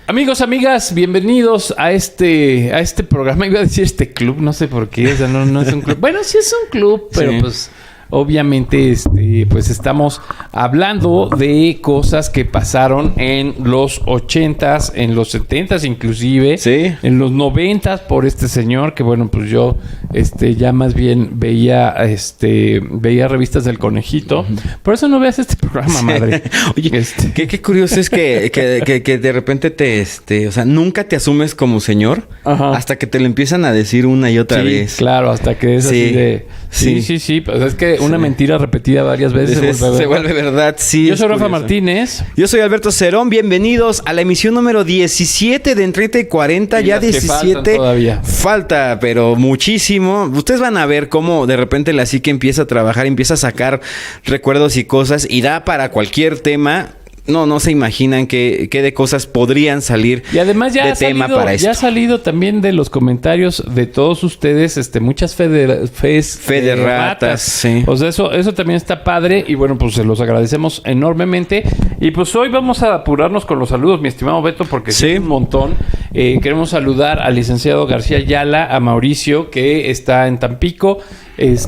Amigos, amigas, bienvenidos a este programa. Iba a decir este club, no sé por qué. O sea, no es un club. Bueno, sí es un club, pero pues obviamente pues estamos hablando de cosas que pasaron en los 80s, en los 70s inclusive, en los 90s por este señor que bueno, pues yo ya más bien veía revistas del Conejito. Por eso no veas este programa, madre. Oye, qué curioso es que de repente o sea, nunca te asumes como señor. Ajá. Hasta que te lo empiezan a decir una y otra vez. Claro, hasta que es así de... Sí. Pues es que una mentira repetida varias veces se vuelve verdad, sí. Yo soy Rafa Martínez. Yo soy Alberto Cerón. Bienvenidos a la emisión número 17 de Entre 30 y 40. Ya 17. Todavía. Falta, pero muchísimo. Ustedes van a ver cómo de repente la psique empieza a trabajar, empieza a sacar recuerdos y cosas y da para cualquier tema. No se imaginan qué de cosas podrían salir. Y además ya de tema para esto. Ya ha salido también de los comentarios de todos ustedes, muchas fe de ratas. Sí. O sea, eso también está padre. Y bueno, pues se los agradecemos enormemente. Y pues hoy vamos a apurarnos con los saludos, mi estimado Beto, porque sí es un montón. Queremos saludar al licenciado García Ayala, a Mauricio, que está en Tampico. Su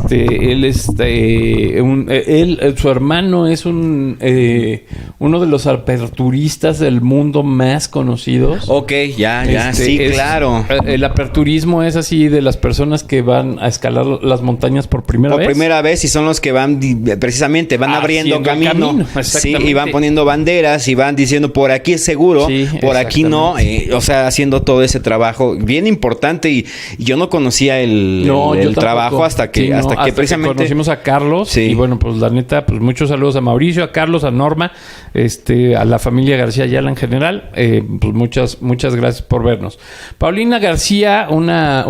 hermano es uno de los aperturistas del mundo más conocidos. Ok, sí, claro. El aperturismo es así de las personas que van a escalar las montañas por primera vez. Por primera vez, y son los que van precisamente, van abriendo camino. Sí, y van poniendo banderas y van diciendo por aquí es seguro, por aquí no. O sea, haciendo todo ese trabajo bien importante. Y yo no conocía el trabajo hasta que precisamente conocimos a Carlos. Sí. Y bueno, pues la neta, pues muchos saludos a Mauricio, a Carlos, a Norma, a la familia García Ayala en general. Pues muchas gracias por vernos. Paulina García, una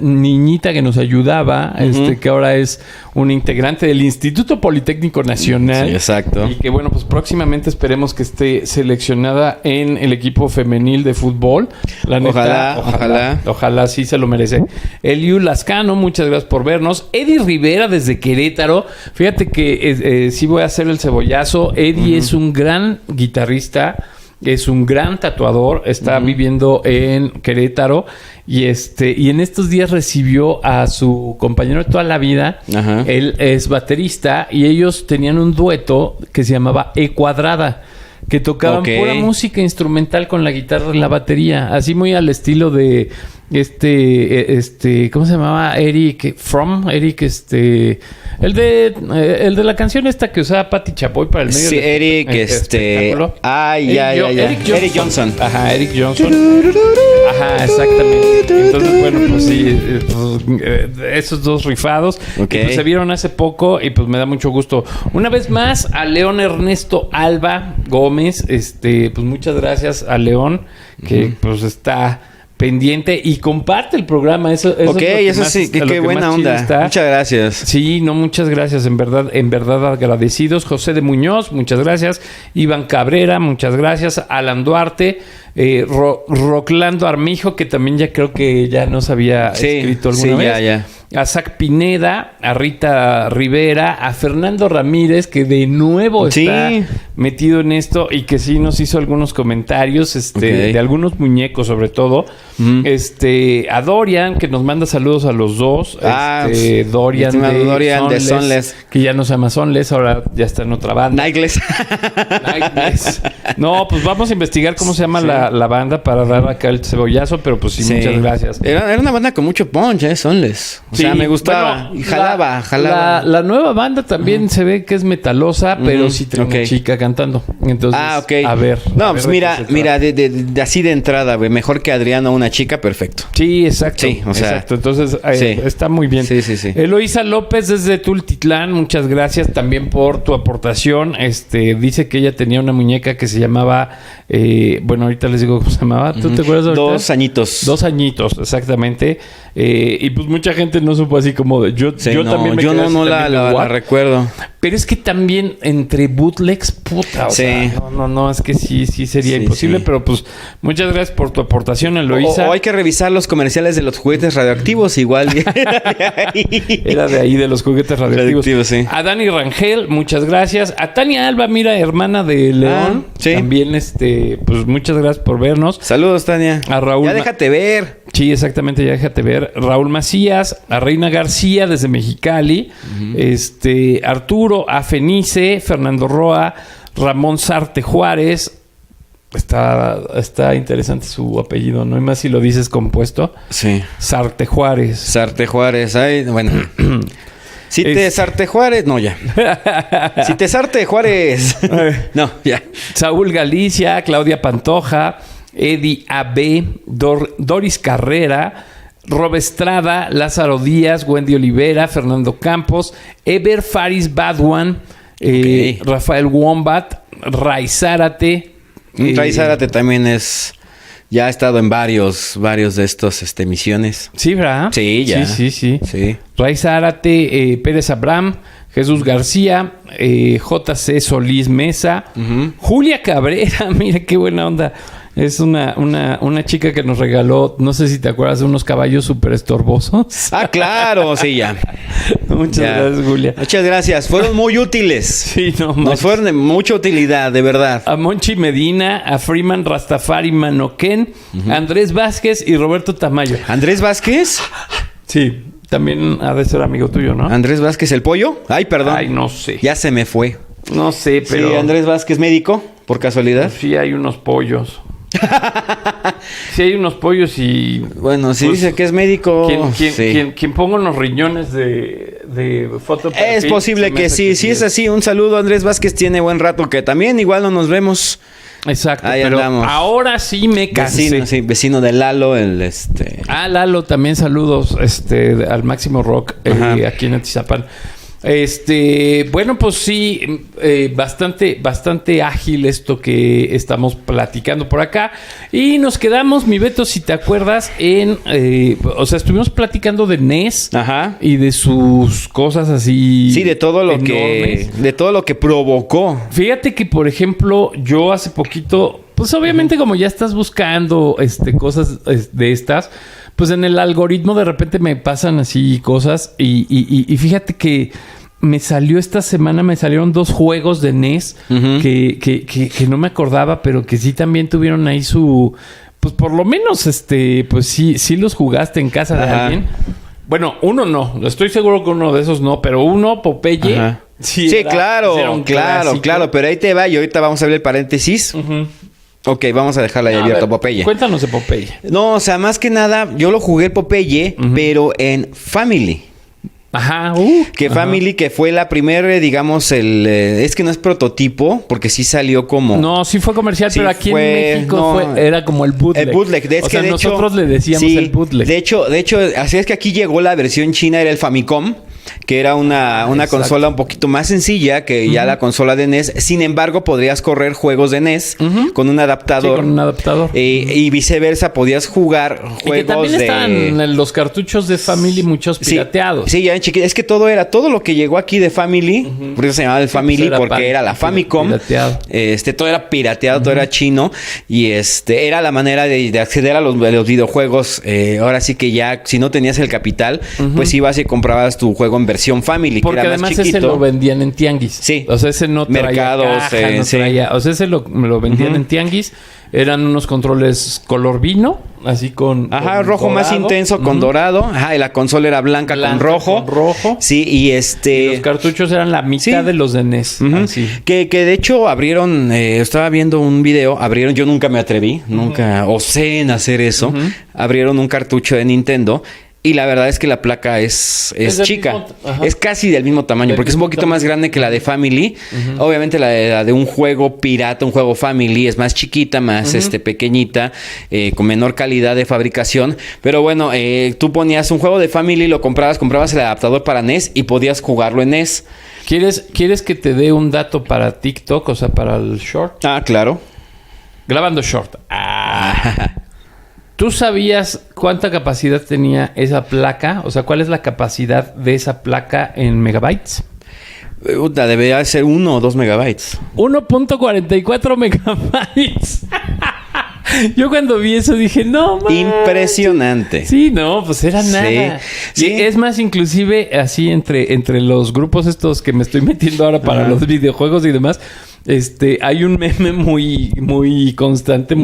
niñita que nos ayudaba, que ahora es una integrante del Instituto Politécnico Nacional. Sí, exacto. Y que bueno, pues próximamente esperemos que esté seleccionada en el equipo femenil de fútbol. La neta, ojalá sí se lo merece. Eliu Lascano, muchas gracias por vernos. Eddie Rivera desde Querétaro. Fíjate que sí voy a hacer el cebollazo. Eddie es un gran guitarrista. Es un gran tatuador. Está viviendo en Querétaro. Y en estos días recibió a su compañero de toda la vida. Ajá. Él es baterista. Y ellos tenían un dueto que se llamaba E Cuadrada, que tocaban pura música instrumental con la guitarra y la batería. Así muy al estilo de ¿cómo se llamaba? Eric, el de la canción esta que usaba Patti Chapoy para el medio. Sí, Eric, espectáculo. Eric Johnson. Ajá, Eric Johnson. Ajá, exactamente. Entonces, bueno, pues sí, esos dos rifados que pues, se vieron hace poco y pues me da mucho gusto. Una vez más a León Ernesto Alba Gómez, pues muchas gracias a León que pues está pendiente y comparte el programa. Eso sí, qué buena onda. Muchas gracias. Sí, muchas gracias. En verdad agradecidos. José de Muñoz, muchas gracias. Iván Cabrera, muchas gracias. Alan Duarte, Roclando Armijo, que también ya creo que ya nos había escrito alguna vez. Ya. A Zach Pineda, a Rita Rivera, a Fernando Ramírez, que de nuevo está metido en esto y que sí nos hizo algunos comentarios, de algunos muñecos sobre todo. A Dorian, que nos manda saludos a los dos. Dorian de Sonless. Que ya no se llama Sonless, ahora ya está en otra banda. Nightless. No, pues vamos a investigar cómo se llama la banda para dar acá el cebollazo, pero pues sí. Muchas gracias. Era una banda con mucho punch, Sonless. O sea, me gustaba. Bueno, y jalaba. La nueva banda también se ve que es metalosa, pero sí tiene una chica cantando. Entonces, a ver. No, pues mira, de así de entrada, güey. Mejor que Adriana, una chica, perfecto. Sí, exacto. Sí, o sea. Exacto. Entonces, está muy bien. Sí. Eloísa López desde Tultitlán, muchas gracias también por tu aportación. Dice que ella tenía una muñeca que se llamaba... ahorita les digo cómo se llamaba. ¿Tú te acuerdas ahorita? 2 añitos. 2 añitos, exactamente. Y pues mucha gente no no supo así como de... Yo también me yo quedé no la recuerdo. Pero es que también entre bootlegs, puta, o sea, no, es que sí sería imposible, pero pues muchas gracias por tu aportación, Eloisa. O hay que revisar los comerciales de los juguetes radioactivos, igual. Era de ahí, de los juguetes radioactivos. Sí. A Dani Rangel, muchas gracias. A Tania Alba, mira, hermana de León. Sí. También, pues muchas gracias por vernos. Saludos, Tania. A Raúl. Ya déjate ver. Sí, exactamente, ya déjate ver. Raúl Macías, a Reina García desde Mexicali, Arturo, a Fenice, Fernando Roa, Ramón Sarte Juárez. Está interesante su apellido, ¿no? Y más si lo dices compuesto. Sí. Sarte Juárez. Ay, bueno. Si te Sarte Juárez, no, ya. Si te Sarte Juárez. No, ya. Saúl Galicia, Claudia Pantoja, Eddie A.B., Doris Carrera, Rob Estrada, Lázaro Díaz, Wendy Olivera, Fernando Campos, Eber Faris Badwan, Rafael Wombat, Ray Zárate. Ray Zárate también ya ha estado en varios de estos misiones. Sí, ¿verdad? Sí, ya. Sí. Ray Zárate, Pérez Abraham, Jesús García, JC Solís Mesa, Julia Cabrera, mira qué buena onda. Es una chica que nos regaló, no sé si te acuerdas, de unos caballos súper estorbosos. Ah, claro, sí, ya. Muchas gracias, Julia. Muchas gracias. Fueron muy útiles. Sí, nos fueron de mucha utilidad, de verdad. A Monchi Medina, a Freeman Rastafari Manoquén, a Andrés Vázquez y Roberto Tamayo. ¿Andrés Vázquez? Sí, también ha de ser amigo tuyo, ¿no? ¿Andrés Vázquez el pollo? Ay, perdón. Ay, no sé. Ya se me fue. No sé, pero... Sí, Andrés Vázquez, médico, por casualidad. Sí, hay unos pollos. Sí, hay unos pollos y... Bueno, si dice que es médico... Quien ponga los riñones de foto... Es posible que sí. Si es así, un saludo. Andrés Vázquez tiene buen rato que también. Igual no nos vemos. Exacto. Ahí pero andamos. Ahora sí me cansé. Vecino de Lalo, Lalo, también saludos al Máximo Rock aquí en Atizapán. Bueno, pues sí, bastante ágil esto que estamos platicando por acá. Y nos quedamos, mi Beto, si te acuerdas, estuvimos platicando de NES. Ajá. Y de sus cosas así. Sí, de todo lo que provocó. Fíjate que, por ejemplo, yo hace poquito, pues obviamente como ya estás buscando cosas de estas, pues en el algoritmo de repente me pasan así cosas y fíjate que esta semana me salieron 2 juegos de NES que no me acordaba, pero que sí también tuvieron ahí pues por lo menos pues sí los jugaste en casa de alguien. Bueno, uno no, estoy seguro que uno de esos no, pero uno, Popeye. Ajá. Sí, claro, pero ahí te va y ahorita vamos a ver el paréntesis. Ok, vamos a dejarla ahí abierta, Popeye. Cuéntanos de Popeye. No, o sea, más que nada, yo lo jugué el Popeye, pero en Family. Ajá. Family, que fue la primera, digamos, es que no es prototipo, porque sí salió como... No, sí fue comercial, pero aquí en México era como el bootleg. El bootleg. Nosotros le decíamos el bootleg. De hecho, así es que aquí llegó la versión china, era el Famicom, que era una consola un poquito más sencilla que ya la consola de NES. Sin embargo, podrías correr juegos de NES con un adaptador. Sí, con un adaptador. Y viceversa, podías jugar juegos de... Y que también estaban los cartuchos de Family muchos pirateados. Sí, ya en chiquito. Es que todo lo que llegó aquí de Family, por eso se llamaba el Family, pues porque era la Famicom. Pirateado. Todo era pirateado, todo era chino. Y era la manera de acceder a los videojuegos. Ahora sí que ya, si no tenías el capital, pues ibas y comprabas tu juego en versión Family, porque que era más chiquito. Porque además ese lo vendían en tianguis. Sí. O sea, ese no traía mercados, caja, no traía... O sea, ese me lo vendían en tianguis. Eran unos controles color vino, así con... Ajá, con rojo dorado. Más intenso con dorado. Ajá, y la consola era blanca con rojo. Sí, y y los cartuchos eran la mitad de los de NES. Así. Que de hecho abrieron... estaba viendo un video. Yo nunca me atreví. Nunca osé en hacer eso. Abrieron un cartucho de Nintendo. Y la verdad es que la placa es chica. Es casi del mismo tamaño. Porque es un poquito más grande que la de Family. Obviamente la de un juego pirata, un juego Family, es más chiquita, más pequeñita, con menor calidad de fabricación. Pero bueno, tú ponías un juego de Family, lo comprabas el adaptador para NES y podías jugarlo en NES. ¿Quieres que te dé un dato para TikTok? O sea, para el short. Ah, claro. Grabando short. ¿Tú sabías cuánta capacidad tenía esa placa? O sea, ¿cuál es la capacidad de esa placa en megabytes? Debería ser 1 o 2 megabytes. 1.44 megabytes. Yo cuando vi eso dije, no, man. Impresionante. Sí, no, pues era nada. Sí. Y es más, inclusive, así entre los grupos estos que me estoy metiendo ahora para los videojuegos y demás, hay un meme muy constante,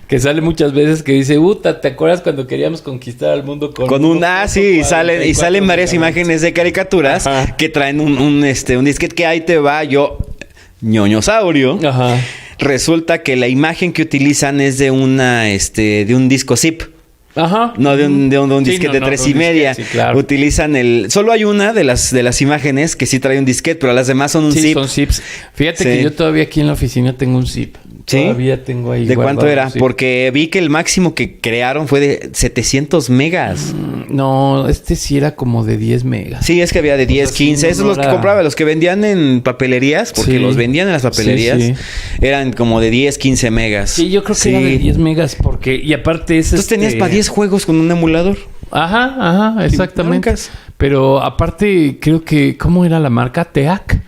que sale muchas veces que dice, ¿te acuerdas cuando queríamos conquistar al mundo con un... sí, y salen varias imágenes de caricaturas que traen un disquete que ahí te va yo, ñoñosaurio. Ajá. Resulta que la imagen que utilizan es de de un disco zip. Ajá. No de un disquete de 3.5. Sí, claro. Utilizan solo hay una de las imágenes que sí trae un disquete, pero las demás son un zip. Sí, son zips. Fíjate que yo todavía aquí en la oficina tengo un zip. ¿Sí? Todavía tengo ahí. ¿De cuánto era? Sí. Porque vi que el máximo que crearon fue de 700 megas. No, sí era como de 10 megas. Sí, es que había de 10, 15. Esos los que compraba, los que vendían en papelerías, porque los vendían en las papelerías, eran como de 10, 15 megas. Sí, yo creo que era de 10 megas porque... Y aparte es Entonces tenías para 10 juegos con un emulador. Ajá, exactamente. Pero aparte, creo que... ¿Cómo era la marca? TEAC.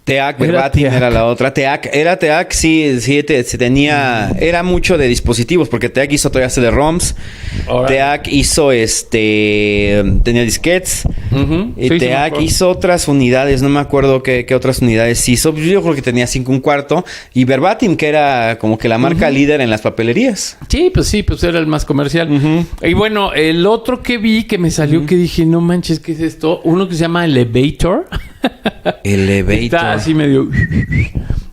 TEAC, Verbatim era la otra. TEAC, sí, se tenía... Era mucho de dispositivos, porque TEAC hizo todavía de ROMs. Right. TEAC hizo tenía disquetes. Y TEAC hizo otras unidades, no me acuerdo qué otras unidades hizo. Yo creo que tenía 5 1/4. Y Verbatim, que era como que la marca líder en las papelerías. Sí, pues era el más comercial. Y bueno, el otro que vi que me salió que dije, no manches, ¿qué es esto? Uno que se llama Elevator. Elevator. Está así medio...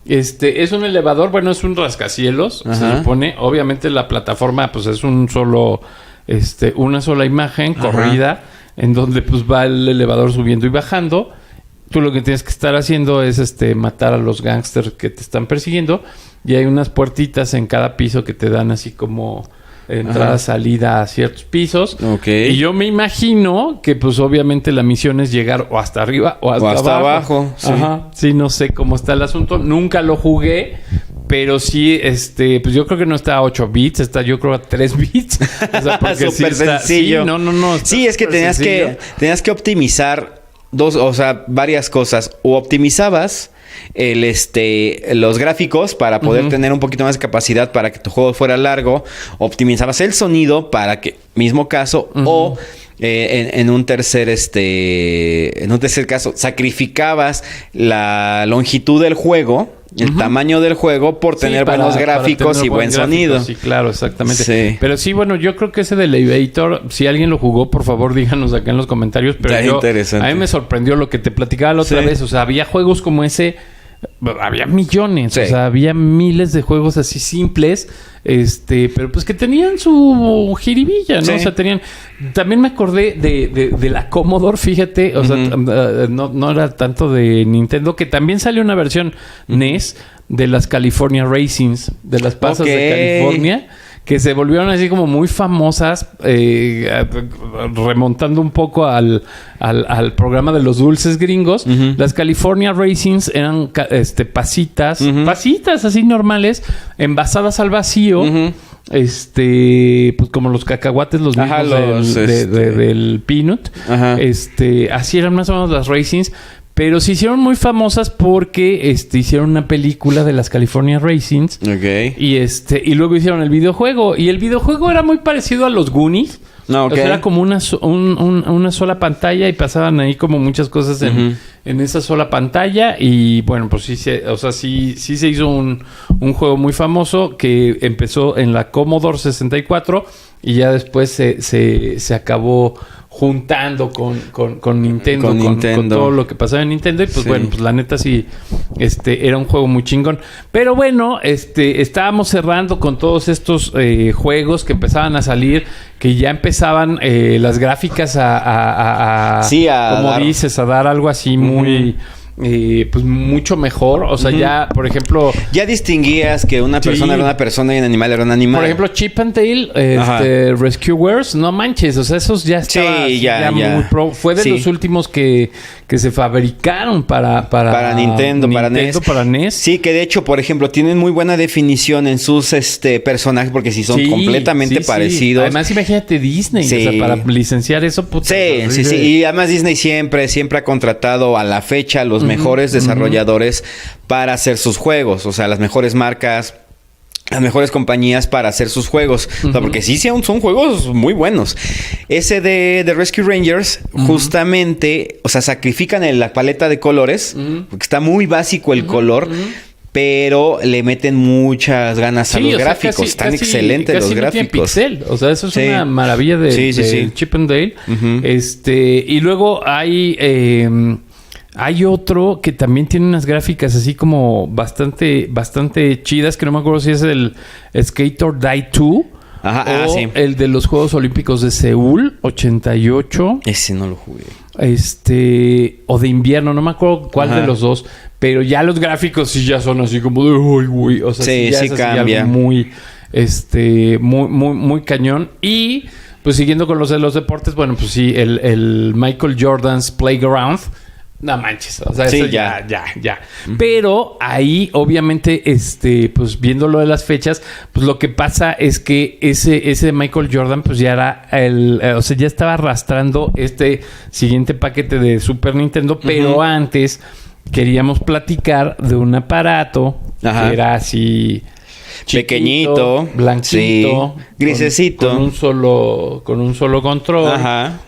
es un elevador, bueno, es un rascacielos, se supone. Obviamente la plataforma, pues es una sola imagen corrida, en donde pues va el elevador subiendo y bajando. Tú lo que tienes que estar haciendo es matar a los gángsters que te están persiguiendo. Y hay unas puertitas en cada piso que te dan así como... entrada, salida a ciertos pisos. Y yo me imagino que pues obviamente la misión es llegar o hasta arriba o hasta abajo. Sí. Ajá. Sí, no sé cómo está el asunto. Nunca lo jugué, pero sí, pues yo creo que no está a 8 bits, está yo creo a 3 bits. O sea, porque súper sencillo. Sí, no. Sí, es que tenías que optimizar varias cosas. O optimizabas los gráficos para poder tener un poquito más de capacidad para que tu juego fuera largo, optimizabas el sonido para que, mismo caso, o en un tercer caso, sacrificabas la longitud del juego, el tamaño del juego por tener buenos gráficos y buen sonido. Sí, claro, exactamente. Sí. Pero sí, bueno, yo creo que ese de Elevator, si alguien lo jugó, por favor, díganos acá en los comentarios. Pero a mí me sorprendió lo que te platicaba la otra vez. O sea, había juegos como ese... Había millones, o sea, había miles de juegos así simples, pero pues que tenían su jiribilla, ¿no? Sí. O sea, tenían... También me acordé de la Commodore, fíjate, o sea, no era tanto de Nintendo, que también salió una versión NES de las California Racings, de las pasas de California, que se volvieron así como muy famosas, remontando un poco al programa de los dulces gringos. Las California Racings eran pasitas así normales, envasadas al vacío. Pues como los cacahuates, los mismos del Peanut. Así eran más o menos las Racings. Pero se hicieron muy famosas porque hicieron una película de las California Racings. Y luego hicieron el videojuego. Y el videojuego era muy parecido a los Goonies. O sea, era como una sola pantalla y pasaban ahí como muchas cosas en esa sola pantalla. Y bueno, pues sí se hizo un juego muy famoso que empezó en la Commodore 64 y ya después se acabó juntando con Nintendo, con todo lo que pasaba en Nintendo. Y pues bueno, pues la neta sí, era un juego muy chingón. Pero bueno, estábamos cerrando con todos estos juegos que empezaban a salir, que ya empezaban las gráficas como dices, a dar algo así muy... pues mucho mejor. O sea, ya, por ejemplo... Ya distinguías que una persona era una persona y un animal era un animal. Por ejemplo, Chip and Dale, Rescuers, no manches. O sea, esos ya estaban muy pro. Fue de los últimos que que se fabricaron para Nintendo, para NES. Sí, que de hecho, por ejemplo, tienen muy buena definición en sus personajes porque sí son completamente parecidos. Además, imagínate Disney, o sea, para licenciar eso, puta. Sí. Y además Disney siempre ha contratado a la fecha los mejores desarrolladores para hacer sus juegos, o sea, las mejores marcas, las mejores compañías para hacer sus juegos. O sea, porque sí son juegos muy buenos. Ese de Rescue Rangers, justamente, o sea, sacrifican la paleta de colores, porque está muy básico el color, pero le meten muchas ganas a los gráficos. Están excelentes los gráficos. Pixel. O sea, eso es una maravilla de Chip and Dale. Y luego hay otro que también tiene unas gráficas así como bastante chidas, que no me acuerdo si es el Skate or Die 2 o el de los Juegos Olímpicos de Seúl 88. Ese no lo jugué. O de invierno, no me acuerdo cuál de los dos, pero ya los gráficos sí ya son así como de uy, o sea, sí cambia. Muy muy cañón. Y pues siguiendo con los de los deportes, bueno, pues sí, el Michael Jordan's Playground. No manches, o sea, eso ya. Pero ahí, obviamente, pues viendo lo de las fechas, pues lo que pasa es que ese Michael Jordan, pues ya era ya estaba arrastrando este siguiente paquete de Super Nintendo, pero antes queríamos platicar de un aparato que era así chiquito, pequeñito, blanquito, grisecito, con un solo control,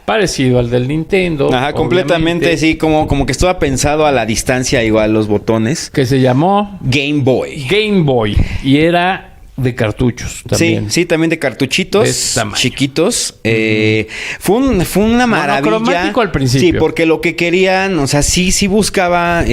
parecido al del Nintendo. Completamente, sí, como que estaba pensado a la distancia igual los botones. Que se llamó Game Boy. Y era de cartuchos también. Sí, también de cartuchitos chiquitos. Fue una maravilla. Monocromático al principio. Sí, porque lo que querían, o sea, sí buscaba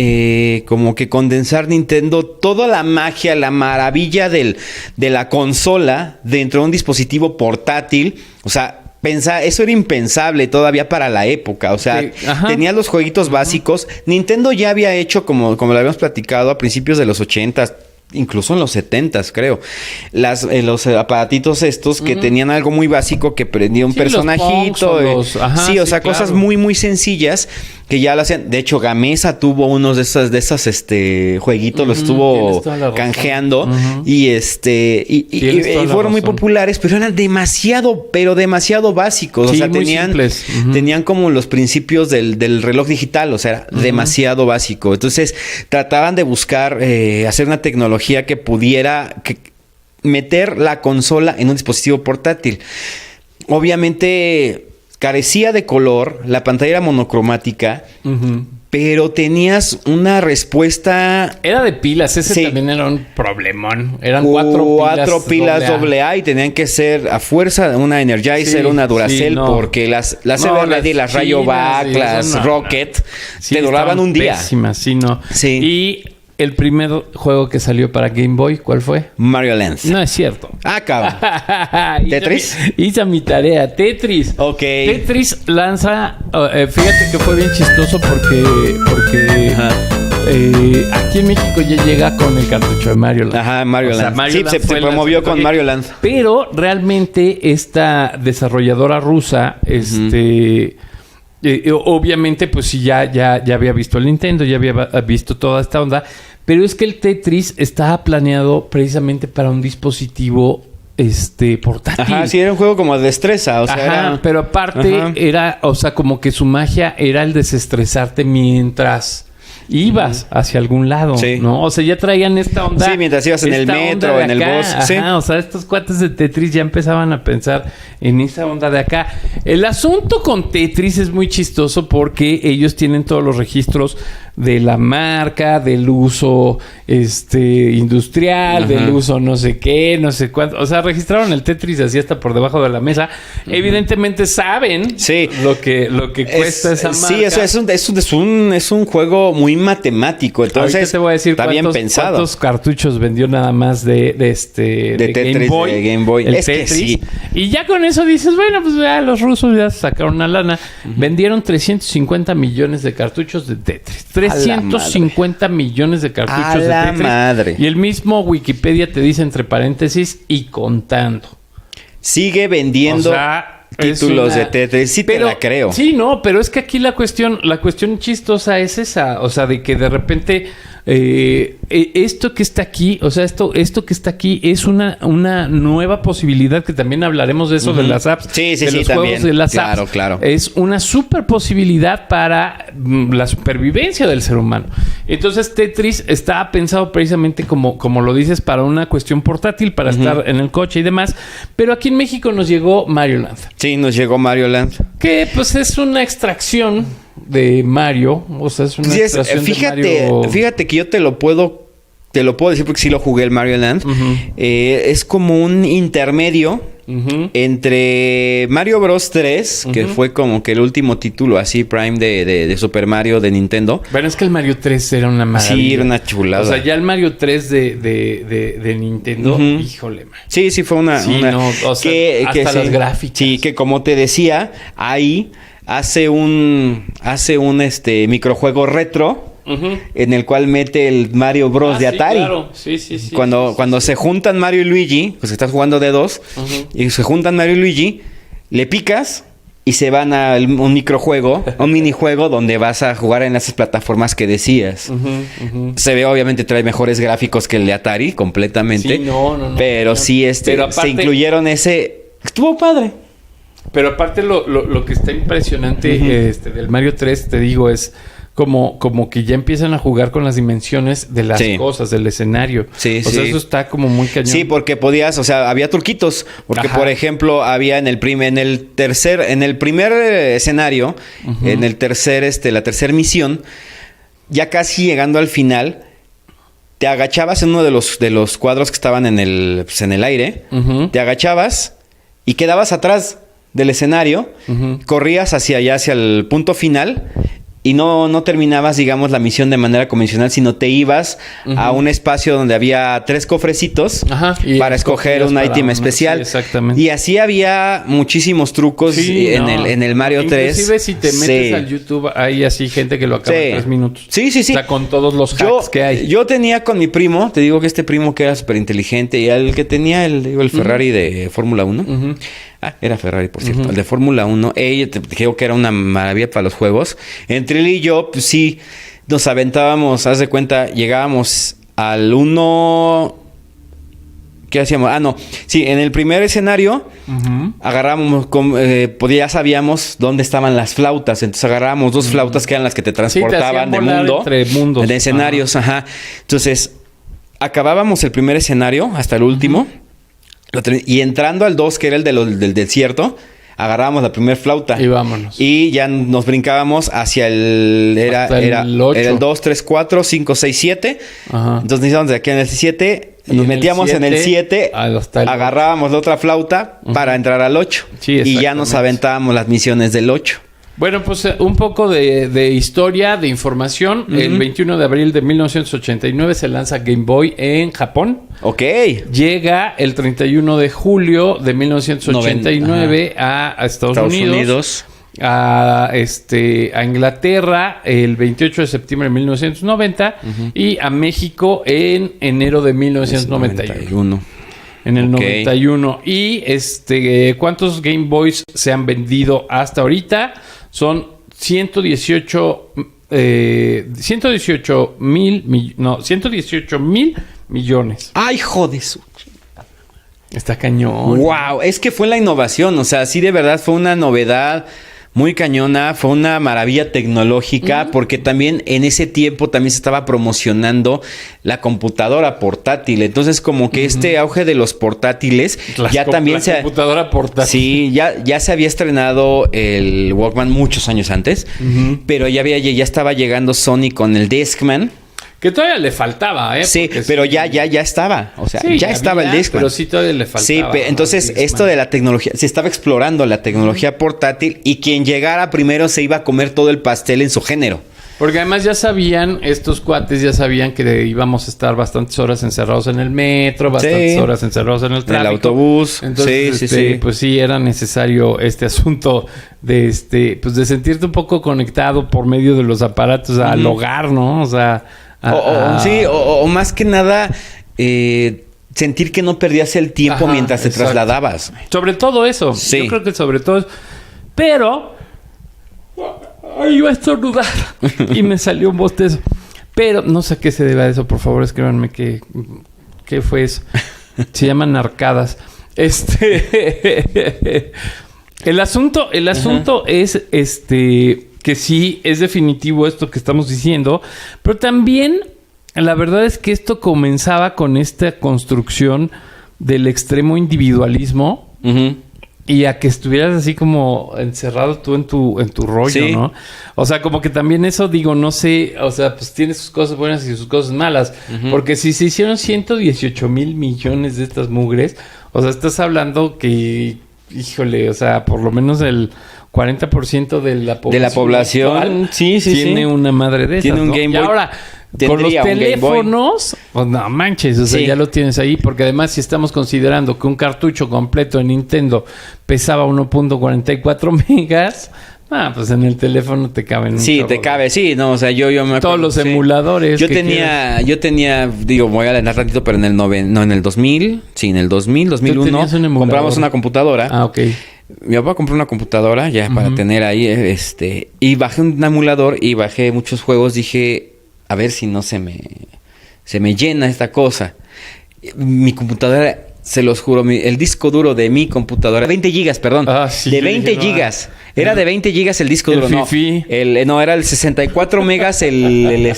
como que condensar Nintendo toda la magia, la maravilla de la consola dentro de un dispositivo portátil. O sea, eso era impensable todavía para la época. O sea, tenía los jueguitos básicos. Nintendo ya había hecho, como lo habíamos platicado, a principios de los 80s. Incluso en los 70s, creo. Los aparatitos estos que tenían algo muy básico, que prendía un personajito. Cosas muy, muy sencillas que ya lo hacían. De hecho, Gamesa tuvo unos de esas jueguitos, los estuvo canjeando. Y fueron muy populares, pero eran demasiado básicos. O sea, tenían como los principios del reloj digital. O sea, era demasiado básico. Entonces, trataban de buscar hacer una tecnología que pudiera meter la consola en un dispositivo portátil. Obviamente carecía de color, la pantalla era monocromática, pero tenías una respuesta... Era de pilas, ese también era un problemón. Eran cuatro pilas AA y tenían que ser a fuerza una Energizer, una Duracell, porque las Everready, las Rayovac, las Rocket, te duraban un día. Pésimas, Y el primer juego que salió para Game Boy, ¿cuál fue? Mario Land. No es cierto. Cabrón. ¿Tetris? Hice mi tarea. Tetris. Ok. Tetris lanza... fíjate que fue bien chistoso porque aquí en México ya llega con el cartucho de Mario Land. Mario Land. Se promovió con Mario Land. Pero realmente esta desarrolladora rusa, obviamente, pues sí, ya había visto el Nintendo, ya había visto toda esta onda, pero es que el Tetris estaba planeado precisamente para un dispositivo portátil. Sí, era un juego como de destreza, o sea, pero aparte era, o sea, como que su magia era el desestresarte mientras ibas hacia algún lado, ¿no? O sea, ya traían esta onda. Sí, mientras ibas en el metro, en el bus. O sea, estos cuates de Tetris ya empezaban a pensar en esa onda de acá. El asunto con Tetris es muy chistoso porque ellos tienen todos los registros de la marca, del uso industrial, del uso no sé qué, no sé cuánto. O sea, registraron el Tetris así hasta por debajo de la mesa. Evidentemente saben lo que cuesta esa marca. Sí, es un juego muy matemático. Entonces, ahorita te voy a decir está bien pensado. ¿Cuántos cartuchos vendió nada más de Tetris, Game Boy? De Game Boy. El Tetris. Y ya con eso dices, bueno, pues ya los rusos ya sacaron una lana. Vendieron 350 millones de cartuchos de Tetris. 350 millones de cartuchos de Tetris. Madre. Y el mismo Wikipedia te dice entre paréntesis y contando. Sigue vendiendo. O sea, títulos de Tetris. Sí, pero, te la creo. Sí, no, pero es que aquí la cuestión chistosa es esa. O sea, de que de repente esto que está aquí, o sea, esto que está aquí es una nueva posibilidad, que también hablaremos de eso, de las apps. Sí, de los también. juegos de las apps. Claro. Es una super posibilidad para la supervivencia del ser humano. Entonces, Tetris está pensado precisamente como lo dices, para una cuestión portátil, para estar en el coche y demás. Pero aquí en México nos llegó Mario Land. Sí, nos llegó Mario Land. Que pues es una extracción de Mario. O sea, es una extracción de Mario. Fíjate que yo te lo puedo decir porque sí lo jugué el Mario Land. Es como un intermedio entre Mario Bros 3, que fue como que el último título así Prime de Super Mario de Nintendo. Bueno, es que el Mario 3 era una maravilla. Sí, era una chulada. O sea, ya el Mario 3 de Nintendo, híjole, man. Sí, fue una... No, o sea, hasta las gráficas. Sí, que como te decía, ahí hace un microjuego retro. En el cual mete el Mario Bros de Atari. Claro. Sí. Cuando se juntan Mario y Luigi, pues estás jugando de dos, y se juntan Mario y Luigi, le picas y se van a un microjuego, un minijuego donde vas a jugar en esas plataformas que decías. Se ve, obviamente, trae mejores gráficos que el de Atari, completamente. Sí, no. Pero sí, pero aparte, se incluyeron ese... Estuvo padre. Pero aparte lo que está impresionante del Mario 3, te digo, es... Como que ya empiezan a jugar con las dimensiones de las cosas, del escenario. O sea, eso está como muy cañón. Sí, porque podías, o sea, había truquitos. Porque, por ejemplo, había en el primer escenario, en el la tercera misión, ya casi llegando al final, te agachabas en uno de los cuadros que estaban en el aire, te agachabas y quedabas atrás del escenario, corrías hacia allá, hacia el punto final. Y no terminabas, digamos, la misión de manera convencional, sino te ibas a un espacio donde había 3 cofrecitos para escoger un ítem especial. Sí, exactamente. Y así había muchísimos trucos en el Mario 3. Inclusive si te metes al YouTube, hay así gente que lo acaba en 3 minutos. Sí. O sea, con todos los hacks que hay. Yo tenía con mi primo, te digo que este primo que era súper inteligente, y el que tenía el Ferrari de Fórmula 1. Era Ferrari, por cierto. El de Fórmula 1. Ella te digo que era una maravilla para los juegos. Entre él y yo, pues sí, nos aventábamos, haz de cuenta, llegábamos al 1... ¿Qué hacíamos? Sí, en el primer escenario agarrábamos, ya sabíamos dónde estaban las flautas. Entonces agarrábamos 2 flautas que eran las que te transportaban de mundo. Entre mundos. De escenarios, Entonces, acabábamos el primer escenario hasta el último. Y entrando al 2, que era el del desierto, agarrábamos la primera flauta. Y vámonos. Y ya nos brincábamos hacia el... Era el 2, 3, 4, 5, 6, 7. Entonces necesitábamos de aquí en el 7. Nos metíamos en el 7. Agarrábamos la otra flauta para entrar al 8. Sí, y ya nos aventábamos las misiones del 8. Bueno, pues un poco de historia, de información. El 21 de abril de 1989 se lanza Game Boy en Japón. Ok. Llega el 31 de julio de 1989 a Estados Unidos. A Inglaterra el 28 de septiembre de 1990 y a México en enero de 1991. En el 91. Y ¿cuántos Game Boys se han vendido hasta ahorita? Son 118 mil millones. ¡Ay, joder! Está cañón. ¡Wow! Es que fue la innovación. O sea, sí, de verdad fue una novedad muy cañona. Fue una maravilla tecnológica porque también en ese tiempo también se estaba promocionando la computadora portátil. Entonces, como que este auge de los portátiles computadora portátil. Sí, ya se había estrenado el Walkman muchos años antes, pero ya estaba llegando Sony con el Discman. Que todavía le faltaba, ¿eh? Sí, pero ya estaba. O sea, ya estaba el Discman. Pero sí todavía le faltaba. Sí, entonces esto de la tecnología, se estaba explorando la tecnología portátil y quien llegara primero se iba a comer todo el pastel en su género. Porque además estos cuates ya sabían que íbamos a estar bastantes horas encerrados en el metro, bastantes horas encerrados en el tráfico. En el autobús. Entonces, pues sí, era necesario este asunto de pues de sentirte un poco conectado por medio de los aparatos al hogar, ¿no? O sea... O más que nada, sentir que no perdías el tiempo mientras te trasladabas. Sobre todo eso. Sí. Yo creo que sobre todo eso. Pero... Ay, iba a estornudar. Y me salió un bostezo. Pero no sé a qué se debe a eso. Por favor, escríbanme qué fue eso. Se llaman arcadas. El asunto es que sí es definitivo esto que estamos diciendo, pero también la verdad es que esto comenzaba con esta construcción del extremo individualismo y a que estuvieras así como encerrado tú en tu rollo, ¿no? O sea, como que también eso, digo, no sé, o sea, pues tiene sus cosas buenas y sus cosas malas, porque si se hicieron 118 mil millones de estas mugres, o sea, estás hablando que, híjole, o sea, por lo menos el 40% de la población tiene una madre de esas, tiene un Game Boy. Y ahora, con los teléfonos, pues no manches, o sea, ya lo tienes ahí, porque además si estamos considerando que un cartucho completo de Nintendo pesaba 1.44 megas... pues en el teléfono te caben. Sí, te cabe, sí, no, o sea, yo me acuerdo. Todos los emuladores. Yo tenía, digo, me voy a adelantar tantito, pero en el 2000, sí, en el 2001, compramos una computadora. Ah, ok. Mi papá compró una computadora ya para tener ahí, y bajé un emulador y bajé muchos juegos, dije, a ver si no se me llena esta cosa. Mi computadora... Se los juro, el disco duro de mi computadora... 20 gigas, perdón. Sí, de 20 gigas. Era de 20 gigas el disco duro. No, era el 64 megas el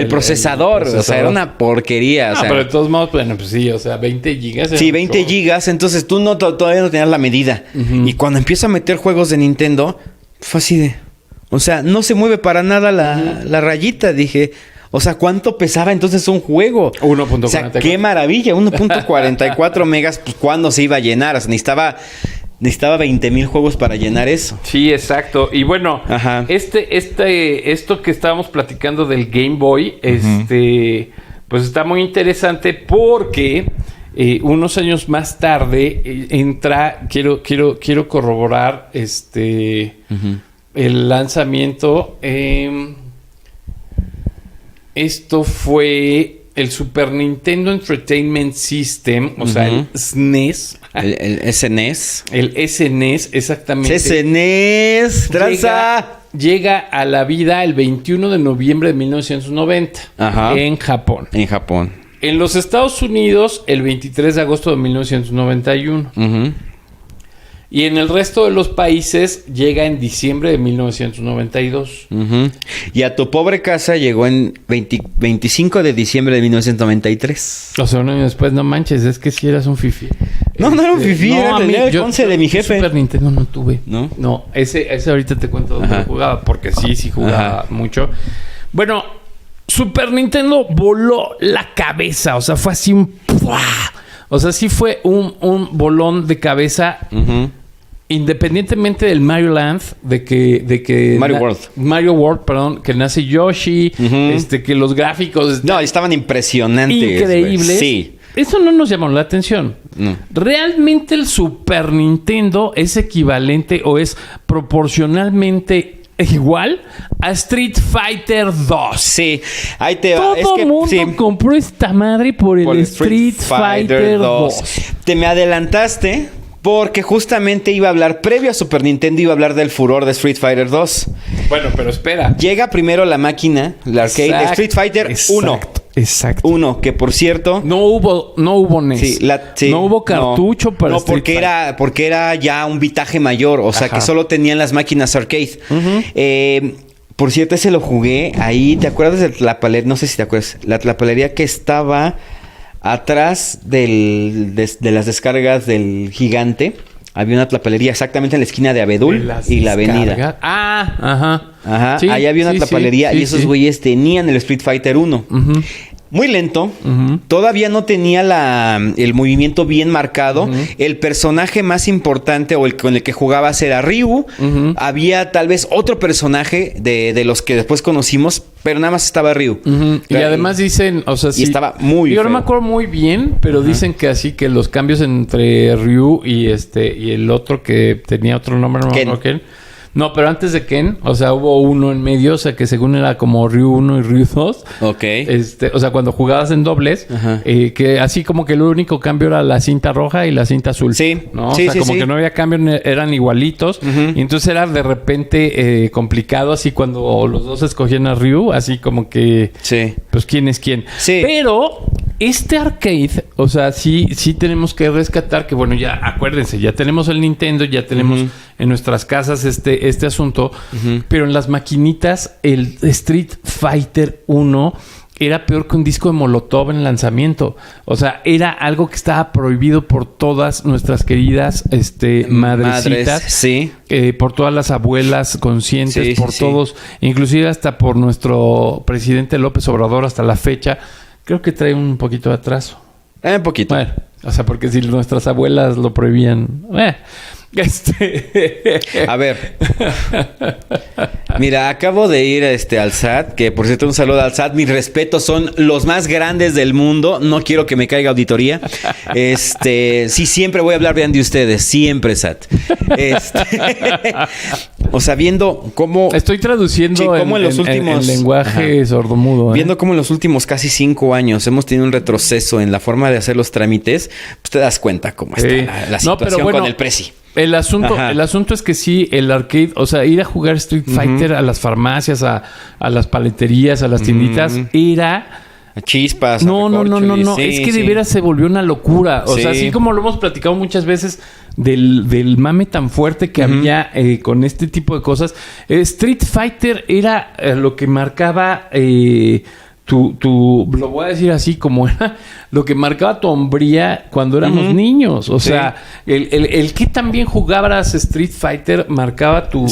procesador. O sea, era una porquería. Pero de todos modos, bueno, pues sí, o sea, 20 gigas. Sí, 20 gigas. Entonces tú todavía no tenías la medida. Y cuando empiezo a meter juegos de Nintendo, fue así de... O sea, no se mueve para nada la rayita. Dije... O sea, ¿cuánto pesaba entonces un juego? 1.44. O sea, qué maravilla. 1.44 megas, pues, ¿cuándo se iba a llenar? O sea, necesitaba 20,000 juegos para llenar eso. Sí, exacto. Y bueno, esto que estábamos platicando del Game Boy, pues está muy interesante porque unos años más tarde entra, quiero corroborar el lanzamiento. Esto fue el Super Nintendo Entertainment System, o sea, el SNES. El SNES. El SNES, exactamente. SNES, traza. Llega a la vida el 21 de noviembre de 1990. En Japón. En los Estados Unidos, el 23 de agosto de 1991. Y en el resto de los países llega en diciembre de 1992. Y a tu pobre casa llegó en 25 de diciembre de 1993. O sea, un año después, no manches, es que si eras un fifi. No era un fifi, era el 11 de mi jefe. Super Nintendo no tuve. ¿No? No, ese ahorita te cuento dónde jugaba, porque sí jugaba mucho. Bueno, Super Nintendo voló la cabeza, o sea, fue así un... O sea, sí fue un bolón de cabeza... Independientemente del Mario Land, de que Mario World, perdón, que nace Yoshi, que los gráficos estaban impresionantes, increíbles. Sí. Eso no nos llamó la atención. No. Realmente el Super Nintendo es equivalente o es proporcionalmente igual a Street Fighter 2. Sí, ahí te va. Todo el mundo compró esta madre por el Street Fighter 2. Te me adelantaste. Porque justamente iba a hablar, previo a Super Nintendo, iba a hablar del furor de Street Fighter 2. Bueno, pero espera. Llega primero la máquina, la arcade de Street Fighter 1. Exacto. 1, que por cierto... No hubo NES. No hubo cartucho para Street Fighter. Porque era ya un bitaje mayor. O sea, que solo tenían las máquinas arcade. Por cierto, ese lo jugué ahí. ¿Te acuerdas de la palería? No sé si te acuerdas. La palería que estaba... Atrás de las descargas del Gigante había una tlapalería exactamente en la esquina de Abedul y la Avenida. Sí, ahí había una tlapalería y esos güeyes tenían el Street Fighter 1. Muy lento. Todavía no tenía el movimiento bien marcado. El personaje más importante o el con el que jugabas era Ryu. Había tal vez otro personaje de los que después conocimos, pero nada más estaba Ryu. Y además dicen, o sea, y estaba muy yo no me acuerdo muy bien, pero dicen que así que los cambios entre Ryu y el otro que tenía otro nombre, no me acuerdo quién. No, pero antes de Ken, o sea, hubo uno en medio, o sea, que según era como Ryu 1 y Ryu 2. Ok. O sea, cuando jugabas en dobles, que así como que el único cambio era la cinta roja y la cinta azul. Sí. ¿no? Sí, o sea, como que no había cambio, eran igualitos. Y entonces era de repente complicado, así cuando los dos escogían a Ryu, así como que... Sí. Pues quién es quién. Sí. Pero este arcade, o sea, sí tenemos que rescatar que, bueno, ya acuérdense, ya tenemos el Nintendo, ya tenemos en nuestras casas este asunto, pero en las maquinitas el Street Fighter 1 era peor que un disco de Molotov en el lanzamiento. O sea, era algo que estaba prohibido por todas nuestras queridas madrecitas. Sí. Por todas las abuelas conscientes, por todos, inclusive hasta por nuestro presidente López Obrador hasta la fecha. Creo que trae un poquito de atraso. Un poquito. Bueno, o sea, porque si nuestras abuelas lo prohibían... A ver. Mira, acabo de ir al SAT, que por cierto, un saludo al SAT. Mis respetos, son los más grandes del mundo. No quiero que me caiga auditoría. Sí, siempre voy a hablar bien de ustedes. Siempre, SAT. O sea, viendo cómo... Estoy traduciendo en lenguaje sordomudo. Viendo cómo en los últimos casi 5 años hemos tenido un retroceso en la forma de hacer los trámites, pues te das cuenta cómo está la situación con el preci. El asunto es que sí, el arcade, o sea, ir a jugar Street Fighter a las farmacias, a las paleterías, a las tienditas, era... Chispas. No. Sí, es que de veras se volvió una locura. O sea, así como lo hemos platicado muchas veces del mame tan fuerte que había con este tipo de cosas. Street Fighter era lo que marcaba... lo voy a decir así como era lo que marcaba tu hombría cuando éramos niños. O sea, el que también jugabas Street Fighter marcaba tu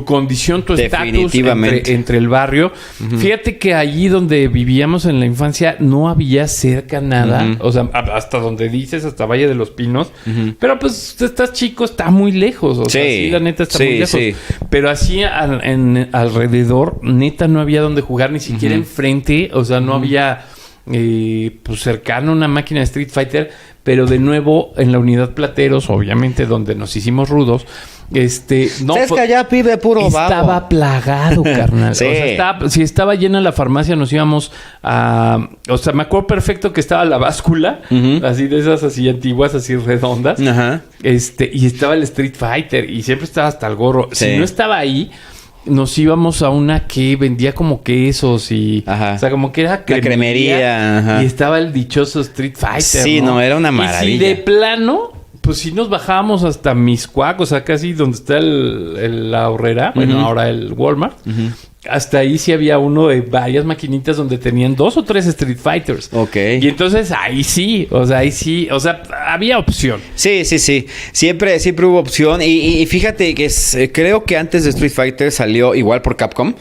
condición, tu estatus entre el barrio. Fíjate que allí donde vivíamos en la infancia no había cerca nada. O sea, hasta donde dices, hasta Valle de los Pinos. Pero pues estás chico, está muy lejos. O sea, sí, la neta está muy lejos. Sí. Pero así alrededor, neta, no había donde jugar, ni siquiera enfrente. O sea, no había pues cercano una máquina de Street Fighter. Pero de nuevo, en la unidad Plateros, obviamente, donde nos hicimos rudos, no, ¿sabes que allá pibe puro babo? Estaba plagado, carnal. Sí. O sea, si estaba llena la farmacia, nos íbamos a... O sea, me acuerdo perfecto que estaba la báscula, así de esas así antiguas, así redondas. Y estaba el Street Fighter, y siempre estaba hasta el gorro. Sí. Si no estaba ahí... Nos íbamos a una que vendía como quesos y... O sea, como que era cremería. Y estaba el dichoso Street Fighter, sí, no, era una maravilla. Y si de plano, pues sí nos bajábamos hasta Miscuac, o sea, casi donde está la horrera. Bueno, ahora el Walmart. Hasta ahí sí había uno de varias maquinitas donde tenían 2 o 3 Street Fighters. Ok. Y entonces ahí sí, o sea, había opción. Sí. Siempre hubo opción. Y fíjate que creo que antes de Street Fighter salió, igual por Capcom,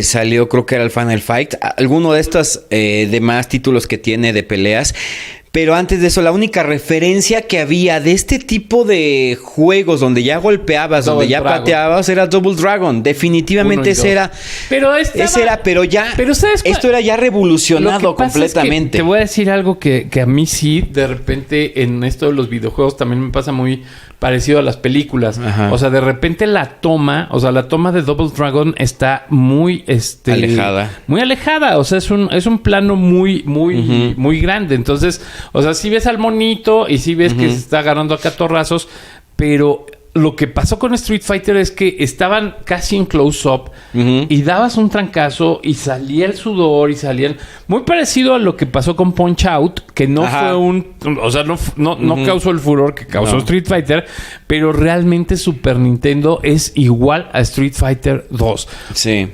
salió, creo que era el Final Fight. Alguno de estos demás títulos que tiene de peleas. Pero antes de eso, la única referencia que había de este tipo de juegos donde ya golpeabas, donde ya pateabas, era Double Dragon. Definitivamente ese era. Pero esto era ya revolucionado completamente. Te voy a decir algo que a mí sí, de repente, en esto de los videojuegos también me pasa muy parecido a las películas. O sea, de repente la toma de Double Dragon está muy alejada. Muy alejada. O sea, es un plano muy grande. Entonces, o sea, sí ves al monito y sí ves que se está agarrando a catorrazos, pero lo que pasó con Street Fighter es que estaban casi en close-up y dabas un trancazo y salía el sudor y salían... Muy parecido a lo que pasó con Punch-Out, que no fue o sea, no causó el furor que causó Street Fighter, pero realmente Super Nintendo es igual a Street Fighter 2. Sí.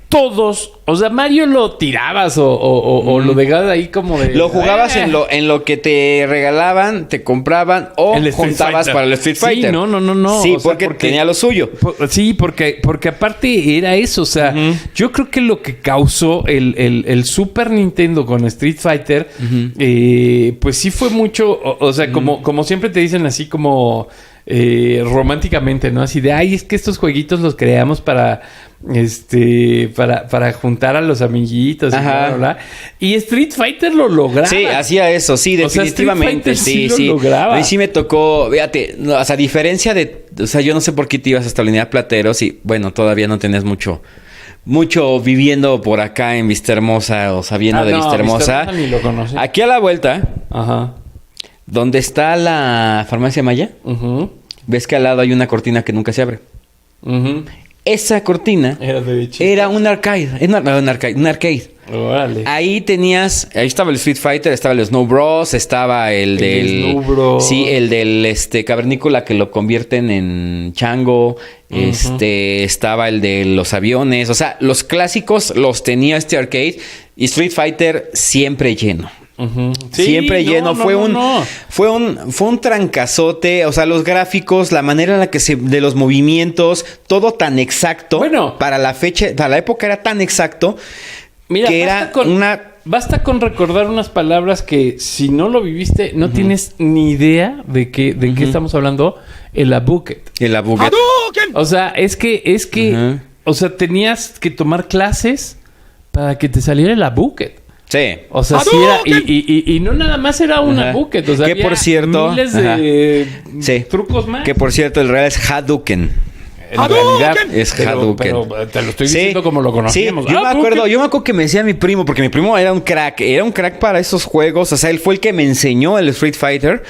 Todos, o sea, Mario lo tirabas o lo dejabas ahí como de... Lo jugabas en lo que te regalaban, te compraban o juntabas para el Street Fighter. Sí, no. Sí, porque tenía lo suyo. Sí, porque aparte era eso, o sea, yo creo que lo que causó el Super Nintendo con Street Fighter, pues sí fue mucho, o sea, como siempre te dicen así como... románticamente, ¿no? Así de, ay, es que estos jueguitos los creamos para juntar a los amiguitos y bla, bla, bla. Y Street Fighter lo lograba. Sí, hacía eso, sí, definitivamente. Sí, sí. Lograba. A mí sí me tocó, fíjate, o sea, a diferencia de, o sea, yo no sé por qué te ibas hasta la unidad Plateros y, bueno, todavía no tenías mucho viviendo por acá en Vistahermosa o sabiendo de Vistahermosa. Ni lo conocí. Aquí a la vuelta, ajá, donde está la farmacia Maya, ves que al lado hay una cortina que nunca se abre. Esa cortina era un arcade. Un arcade. Órale. Ahí estaba el Street Fighter, estaba el Snow Bros, estaba el del Snow Bros. Sí, el del cavernícola que lo convierten en chango. Estaba el de los aviones. O sea, los clásicos los tenía este arcade. Y Street Fighter siempre lleno. Sí, siempre lleno. Fue un trancazote. O sea, los gráficos, la manera en la que de los movimientos, todo tan exacto. Bueno, para la fecha, para la época era tan exacto. Mira, que basta con recordar unas palabras que si no lo viviste, no tienes ni idea de qué estamos hablando. El abuket. El abuket. O sea, es que o sea, tenías que tomar clases para que te saliera el abuket. Sí. O sea, sí era, y no nada más era una bucket, o sea, que por cierto, miles de trucos más. Que por cierto, el real es Hadouken. En realidad es Hadouken. Pero te lo estoy diciendo como lo conocíamos. Sí, yo me acuerdo que me decía mi primo, porque mi primo era un crack para esos juegos. O sea, él fue el que me enseñó el Street Fighter.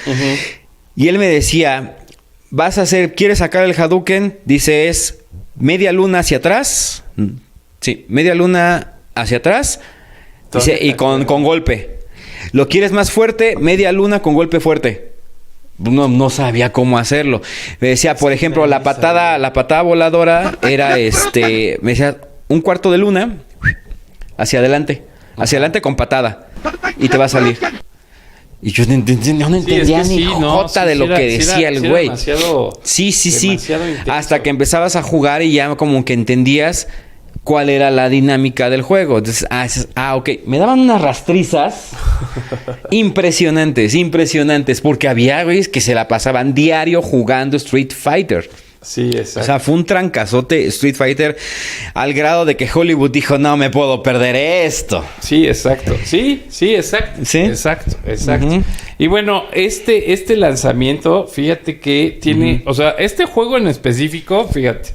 Y él me decía, ¿quieres sacar el Hadouken? Dice, es media luna hacia atrás. Sí, media luna hacia atrás. Dice, y con golpe. ¿Lo quieres más fuerte? Media luna con golpe fuerte. No sabía cómo hacerlo. Me decía, por ejemplo, la patada voladora era me decía, un cuarto de luna hacia adelante con patada y te va a salir. Y yo no entendía ni jota de lo que decía el güey. Sí. Hasta que empezabas a jugar y ya como que entendías cuál era la dinámica del juego. Entonces, ok. Me daban unas rastrizas impresionantes, porque había güeyes que se la pasaban diario jugando Street Fighter. Sí, exacto. O sea, fue un trancazote Street Fighter al grado de que Hollywood dijo, no me puedo perder esto. Sí, exacto. Sí, exacto. ¿Sí? Exacto. Y bueno, este lanzamiento, fíjate que tiene... O sea, este juego en específico, fíjate.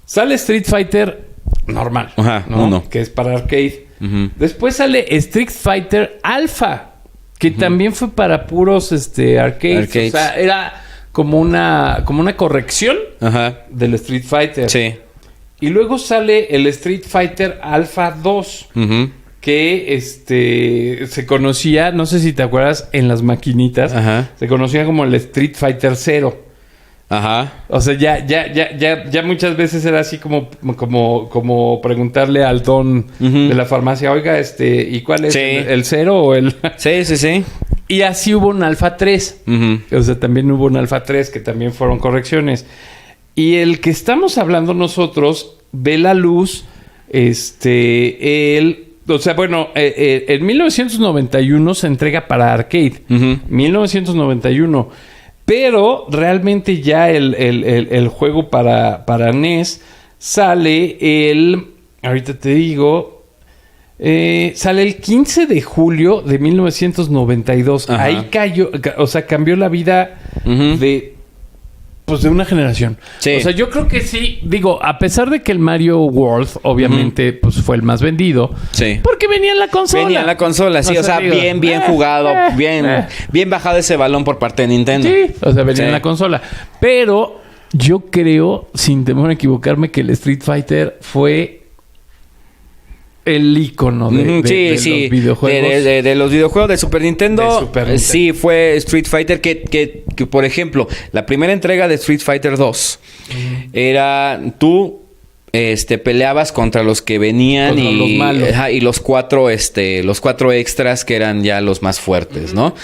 Sale Street Fighter normal, ¿no? Uno. Que es para arcade. Después sale Street Fighter Alpha, que también fue para puros arcades. O sea, era como una se del Street Fighter. Sí. Y luego sale el Street Fighter Alpha 2, que se conocía, no sé si te acuerdas, en las maquinitas, se conocía como el Street Fighter 0. O sea, ya muchas veces era así como preguntarle al don de la farmacia, oiga, ¿y cuál es? ¿El 0 o el...? Sí. Y así hubo un Alpha 3. O sea, también hubo un Alpha 3 que también fueron correcciones. Y el que estamos hablando nosotros ve la luz, o sea, bueno, en 1991 se entrega para arcade. 1991. Pero realmente ya el juego para NES sale ahorita te digo, sale el 15 de julio de 1992. Ahí cambió la vida de una generación. Sí. O sea, yo creo que sí, digo, a pesar de que el Mario World, obviamente, pues fue el más vendido. Sí. Porque venía en la consola. Sí. O sea, bien jugado, bien bajado ese balón por parte de Nintendo. Sí, o sea, venía en la consola. Pero yo creo, sin temor a equivocarme, que el Street Fighter fue el ícono de los videojuegos. De los videojuegos de Super Nintendo. Sí, fue Street Fighter que, por ejemplo, la primera entrega de Street Fighter 2 era tú peleabas contra los que venían contra los malos. Y los cuatro extras que eran ya los más fuertes, ¿no? O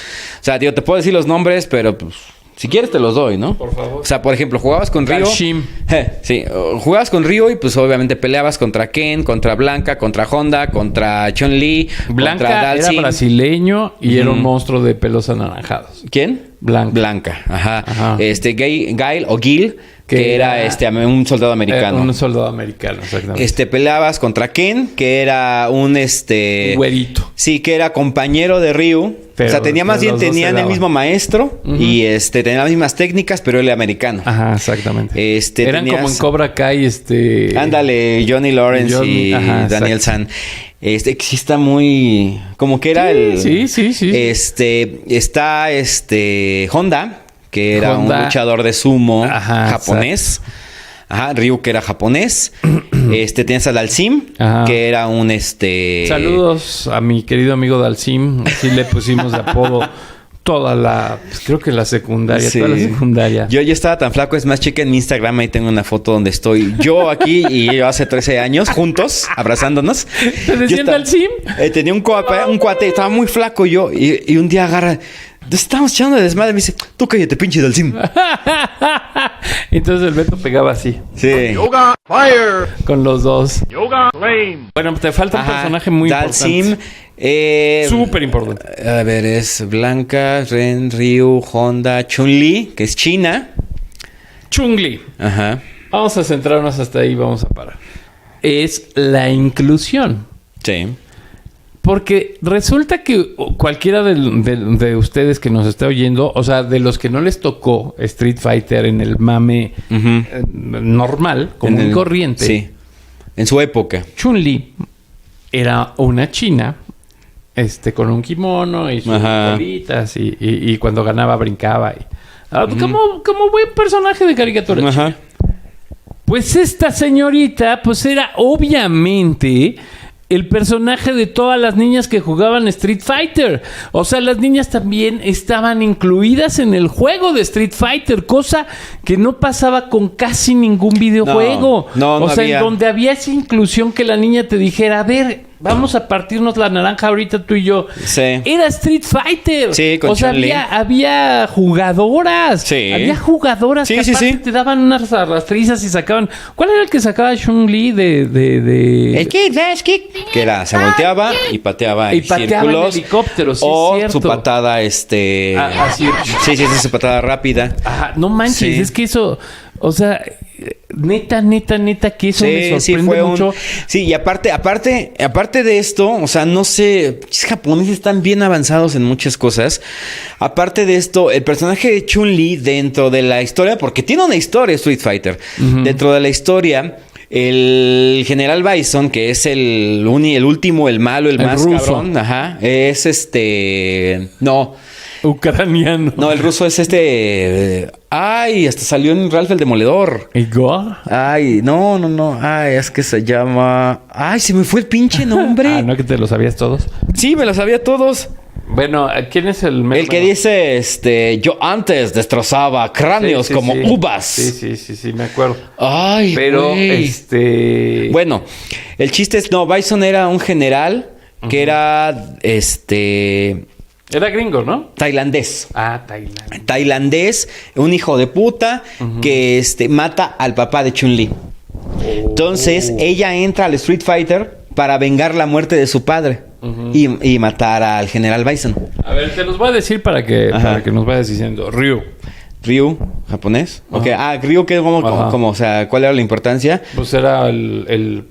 sea, te puedo decir los nombres, pero pues si quieres te los doy, ¿no? Por favor. O sea, por ejemplo, jugabas con Ryo. Sí, jugabas con Ryo y pues obviamente peleabas contra Ken, contra Blanca, contra Honda, contra Chun-Li, Blanca contra Dalsim. Era brasileño y era un monstruo de pelos anaranjados. ¿Quién? Blanca, ajá. Guile o Gil, que era un soldado americano. Un soldado americano, exactamente. Peleabas contra Ken, que era un güerito. Sí, que era compañero de Ryu. Pero, o sea, tenían el mismo maestro y tenían las mismas técnicas, pero él era americano. Ajá, exactamente. Eran como en Cobra Kai, Ándale, Johnny Lawrence y Daniel San. Sí está muy... Como que era Sí. Está Honda, que era un luchador de sumo japonés. Exacto. Ajá, Ryu, que era japonés. Tenías a Dalsim, que era un Saludos a mi querido amigo Dalsim. Así le pusimos de apodo toda creo que la secundaria, toda la secundaria. Yo estaba tan flaco, es más, checa en mi Instagram, ahí tengo una foto donde estoy yo aquí y yo hace 13 años, juntos, abrazándonos. ¿Te decían Dalsim? Tenía un cuate, estaba muy flaco yo, y un día agarra... Estábamos echando de desmadre. Me dice, tú cállate, pinche Dalsim. Entonces el Beto pegaba así. Sí. Yoga, fire. Con los dos. Yoga, flame. Bueno, te falta un personaje muy Dalsim, importante. Súper importante. A ver, es Blanca, Ren, Ryu, Honda, Chun-Li, que es China. Chun-Li. Ajá. Vamos a centrarnos hasta ahí, vamos a parar. Es la inclusión. Sí. Porque resulta que cualquiera de ustedes que nos está oyendo, o sea, de los que no les tocó Street Fighter en el mame normal, común y corriente. Sí, en su época. Chun-Li era una china, con un kimono y sus bolitas y cuando ganaba brincaba. Como buen personaje de caricatura. Ajá. Pues esta señorita, pues era obviamente... el personaje de todas las niñas que jugaban Street Fighter. O sea, las niñas también estaban incluidas en el juego de Street Fighter, cosa que no pasaba con casi ningún videojuego. No o sea, había. En donde había esa inclusión que la niña te dijera, a ver, vamos a partirnos la naranja ahorita tú y yo. Sí. Era Street Fighter. Sí, con o sea, había jugadoras. Sí. Había jugadoras que aparte te daban unas arrastrizas y sacaban... ¿Cuál era el que sacaba Chun-Li El kick, dash, kick. Que era, se volteaba y pateaba en círculos. En helicóptero, sí, o es cierto. su patada, así. Sí, su patada rápida. Ajá, no manches, es que eso... O sea, neta, que eso me sorprende mucho. Sí, y aparte de esto, o sea, no sé, los japoneses están bien avanzados en muchas cosas. Aparte de esto, el personaje de Chun-Li dentro de la historia, porque tiene una historia Street Fighter, dentro de la historia... El general Bison, que es el último, el malo, el más ruso. Cabrón, es no. Ucraniano. No, el ruso es ay, hasta salió en Ralph el Demoledor. ¿Igor? Ay, no. Ay, es que se llama... Ay, se me fue el pinche nombre. ¿No que te lo sabías todos? Sí, me lo sabía todos. Bueno, ¿quién es el El que dice, yo antes destrozaba cráneos como uvas. Sí, me acuerdo. Ay, pero, güey. Bueno, el chiste es, Bison era un general que era, Era gringo, ¿no? Tailandés. Tailandés. Tailandés, un hijo de puta que, mata al papá de Chun-Li. Entonces, ella entra al Street Fighter para vengar la muerte de su padre. Y matar al general Bison. A ver, te los voy a decir para que nos vayas diciendo. Ryu, japonés. Okay. Ryu, que como, o sea, ¿cuál era la importancia? Pues era el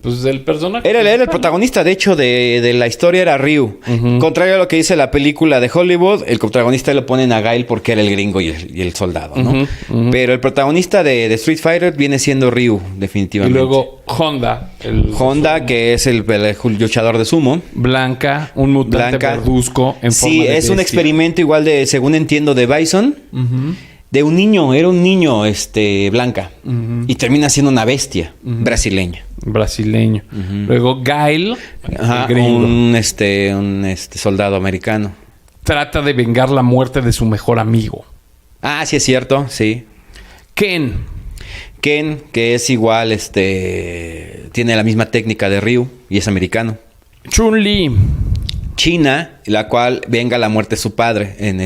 personaje. Era el protagonista, de hecho, de la historia era Ryu. Contrario a lo que dice la película de Hollywood, el protagonista lo ponen a Guile porque era el gringo y el soldado, ¿no? Pero el protagonista de Street Fighter viene siendo Ryu, definitivamente. Y luego Honda. Que es el luchador de sumo. Blanca, un mutante verduzco en forma de es un experimento igual de, según entiendo, de Bison. De un niño, era un niño, Blanca. Y termina siendo una bestia brasileño. Luego Guile, un soldado americano. Trata de vengar la muerte de su mejor amigo. Sí es cierto, sí. Ken, que es igual, tiene la misma técnica de Ryu y es americano. Chun-Li, China, la cual venga la muerte de su padre en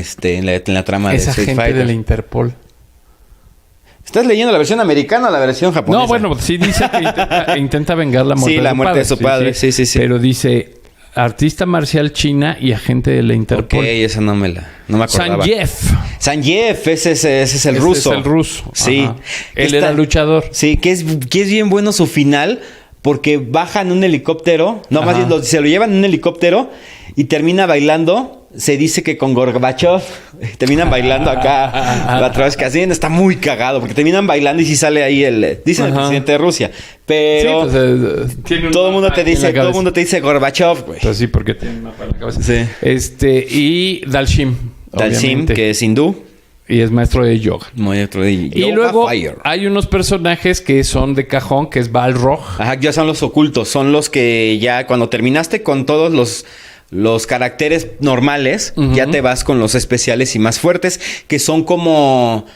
la trama de Street Fighter. Agente de la Interpol. ¿Estás leyendo la versión americana o la versión japonesa? No, bueno, sí dice que intenta vengar la muerte de su padre. Sí, la muerte de su padre. Sí. Pero dice, artista marcial china y agente de la Interpol. Ok, esa no me acordaba. Zangief, ese es el ruso. Es el ruso. Sí. Ajá. Él era luchador. Sí, que es bien bueno su final porque baja en un helicóptero. No, más bien se lo llevan en un helicóptero y termina bailando. Se dice que con Gorbachev terminan bailando acá. La otra vez que hacen está muy cagado porque terminan bailando y sí sale ahí dicen el presidente de Rusia. Pero sí, pues, todo el mundo te dice Gorbachev, güey. Pues sí, porque tiene una mapa en la cabeza. Sí. Y Dalshim. Dalshim, que es hindú. Y es maestro de yoga. Y luego hay unos personajes que son de cajón, que es Balrog. Ajá, ya son los ocultos. Son los que ya cuando terminaste con todos los caracteres normales, ya te vas con los especiales y más fuertes, que son como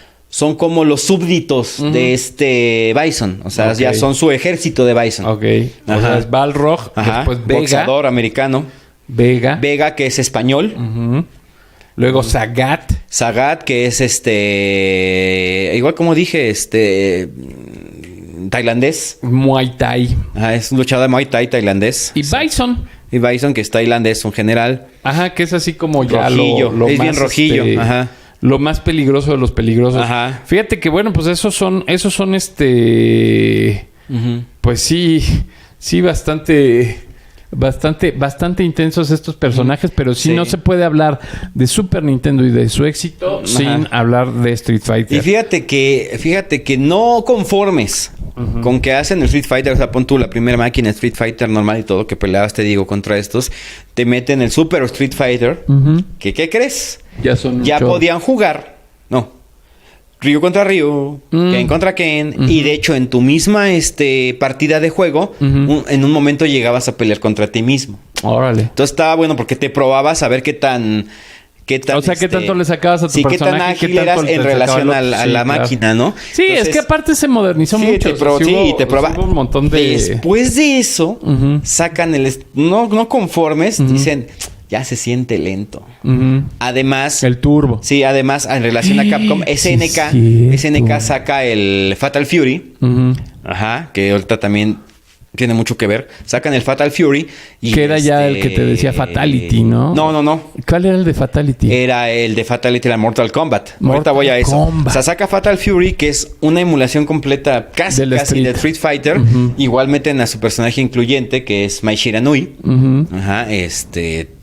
los súbditos de este Bison. O sea, ya son su ejército de Bison. Ok. O sea, es Balrog, después Vega. Boxeador americano. Vega, que es español. Luego Sagat. Sagat, que es igual como dije, tailandés. Muay Thai. Es un luchador de Muay Thai tailandés. Y Bison. Y Bison, que es tailandés, un general. Ajá, que es así como ya rojillo. lo es más, bien rojillo. Ajá. Lo más peligroso de los peligrosos. Ajá. Fíjate que, bueno, pues esos son pues sí, bastante intensos estos personajes, pero sí no se puede hablar de Super Nintendo y de su éxito sin hablar de Street Fighter. Y fíjate que no conformes con que hacen el Street Fighter, o sea, pon tú la primera máquina Street Fighter normal y todo que peleabas, te digo, contra estos, te meten el Super Street Fighter, que ¿qué crees? Ya podían jugar, Ryu contra Ryu, Ken contra Ken, y de hecho en tu misma partida de juego, en un momento llegabas a pelear contra ti mismo. Órale. Entonces estaba bueno porque te probabas a ver qué tan o sea, ¿qué tanto le sacabas a tu personaje? Sí, qué tan ágil eras en relación a la máquina, ¿no? Sí, entonces, es que aparte se modernizó mucho. Te probaba. Un montón de... Después de eso, sacan no conformes, dicen... Ya se siente lento. Además... El turbo. Sí, además, en relación a Capcom, SNK saca el Fatal Fury. Que ahorita también tiene mucho que ver. Sacan el Fatal Fury. Y que era ya el que te decía Fatality, ¿no? No. ¿Cuál era el de Fatality? Era el de Fatality, era Mortal Kombat. Ahorita voy a eso. O sea, saca Fatal Fury, que es una emulación completa casi de Street Fighter. Igual meten a su personaje incluyente, que es Mai Shiranui.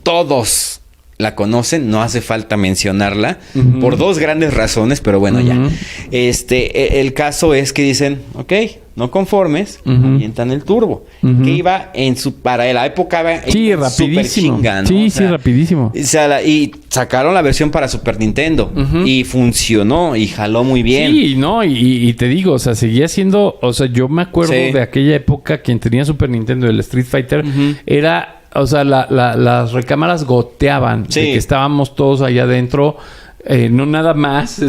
Todos la conocen, no hace falta mencionarla por dos grandes razones, pero bueno, ya. El caso es que dicen, ok, no conformes, avientan el turbo. Que iba para la época rapidísimo. Super chinga, ¿no? Sí, rapidísimo. Y sacaron la versión para Super Nintendo y funcionó y jaló muy bien. Sí, no, y te digo, o sea, seguía siendo, o sea, yo me acuerdo de aquella época, quien tenía Super Nintendo, el Street Fighter, era... O sea, las recámaras goteaban de que estábamos todos allá adentro. No nada más,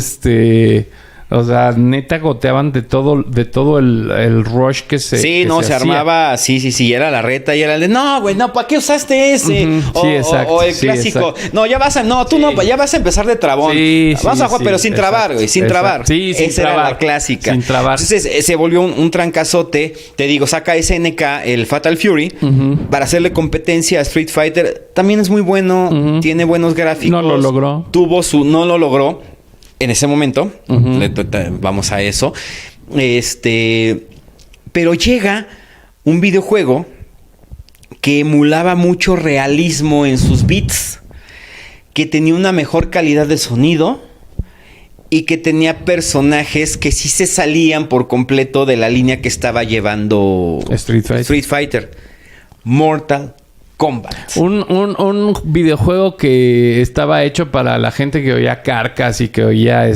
o sea, neta goteaban de todo el rush que se se armaba. Sí, era la reta y era el de, no, güey, no, ¿para qué usaste ese? O el clásico, no, ya vas a empezar de trabón. Vamos a jugar, pero sin trabar, güey, sin trabar. Sí, sin esa trabar. Era la clásica. Sin trabar. Entonces se volvió un trancazote. Te digo, saca SNK el Fatal Fury para hacerle competencia a Street Fighter. También es muy bueno, tiene buenos gráficos. No lo logró. No lo logró. En ese momento, vamos a eso. Pero llega un videojuego que emulaba mucho realismo en sus beats, que tenía una mejor calidad de sonido y que tenía personajes que sí se salían por completo de la línea que estaba llevando Street Fighter. Mortal Kombat. Un videojuego que estaba hecho para la gente que oía Carcass y que oía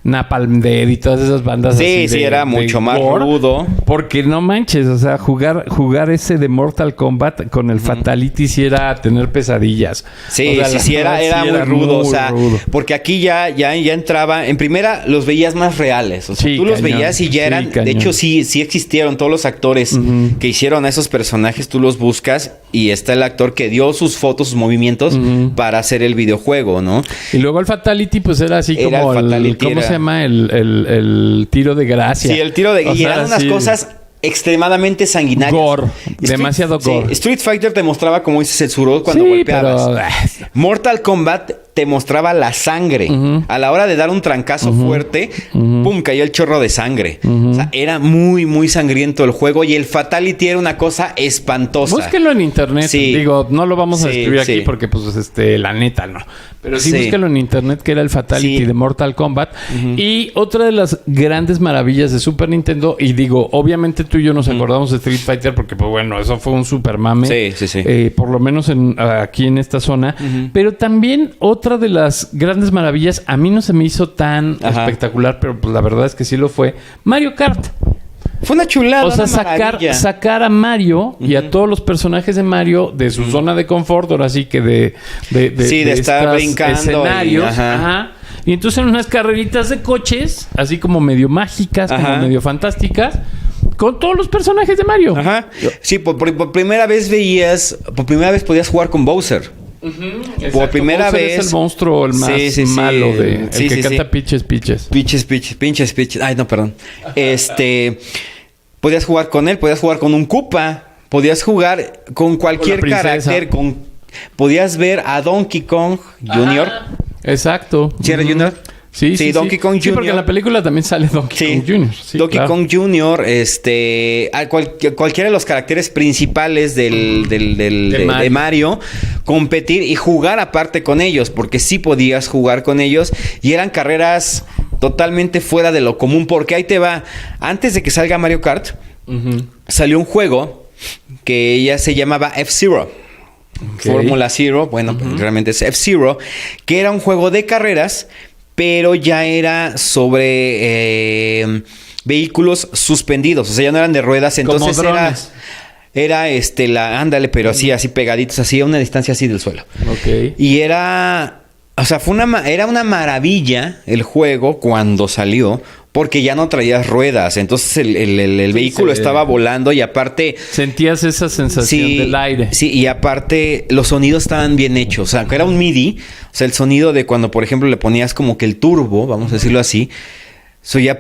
Napalm Death y todas esas bandas así. Sí, era mucho más rudo. Porque no manches, o sea, jugar ese de Mortal Kombat con el Fatality sí era tener pesadillas. Sí, o sea, era muy rudo. O sea, rudo. Porque aquí ya entraba. En primera, los veías más reales. O sea, tú los veías y ya eran. Cañón. De hecho, sí existieron todos los actores que hicieron a esos personajes. Tú los buscas y está el actor que dio sus fotos, sus movimientos para hacer el videojuego, ¿no? Y luego el Fatality, pues era así como ¿cómo se llama? El tiro de gracia. Sí, el tiro de... Y eran unas cosas extremadamente sanguinarias. Gore. Demasiado gore. Street Fighter te mostraba, como dices, el sudor cuando golpeabas. Pero... Mortal Kombat te mostraba la sangre. A la hora de dar un trancazo fuerte, ¡pum!, cayó el chorro de sangre. O sea, era muy, muy sangriento el juego y el Fatality era una cosa espantosa. Búsquenlo en internet. Sí. Digo, no lo vamos a describir aquí porque, pues, la neta, no. Pero sí, búsquenlo en internet, que era el Fatality de Mortal Kombat. Y otra de las grandes maravillas de Super Nintendo, y digo, obviamente tú y yo nos acordamos de Street Fighter porque, pues, bueno, eso fue un super mame. Sí. Por lo menos aquí en esta zona. Pero también otra de las grandes maravillas, a mí no se me hizo tan espectacular, pero pues la verdad es que sí lo fue. Mario Kart. Fue una chulada. O sea, sacar a Mario y a todos los personajes de Mario de su zona de confort, ahora sí que de estar brincando escenarios. Y entonces en unas carreritas de coches, así como medio mágicas, como medio fantásticas, con todos los personajes de Mario. Sí, por primera vez podías jugar con Bowser. Por primera Bowser vez es el monstruo, el más malo el que canta Pitches. Pinches. Ay, no, perdón. Podías jugar con él, podías jugar con un Koopa, podías jugar con cualquier carácter, podías ver a Donkey Kong Jr. Exacto. ¿Sí era Jr.? Sí, Donkey Kong Jr. Sí, porque en la película también sale Donkey Kong Jr. Sí, Donkey Kong Jr., cualquiera de los caracteres principales de Mario, competir y jugar aparte con ellos, porque sí podías jugar con ellos y eran carreras totalmente fuera de lo común, porque ahí te va. Antes de que salga Mario Kart, salió un juego que ya se llamaba F-Zero. Fórmula Zero, bueno, realmente es F-Zero, que era un juego de carreras, pero ya era sobre vehículos suspendidos, o sea, ya no eran de ruedas, entonces era pero así pegaditos, así a una distancia así del suelo. Y era, o sea, era una maravilla el juego cuando salió, porque ya no traías ruedas, entonces el vehículo estaba volando y aparte... Sentías esa sensación del aire. Sí, y aparte los sonidos estaban bien hechos, o sea, que era un MIDI, o sea, el sonido de cuando, por ejemplo, le ponías como que el turbo, vamos a decirlo así, se oía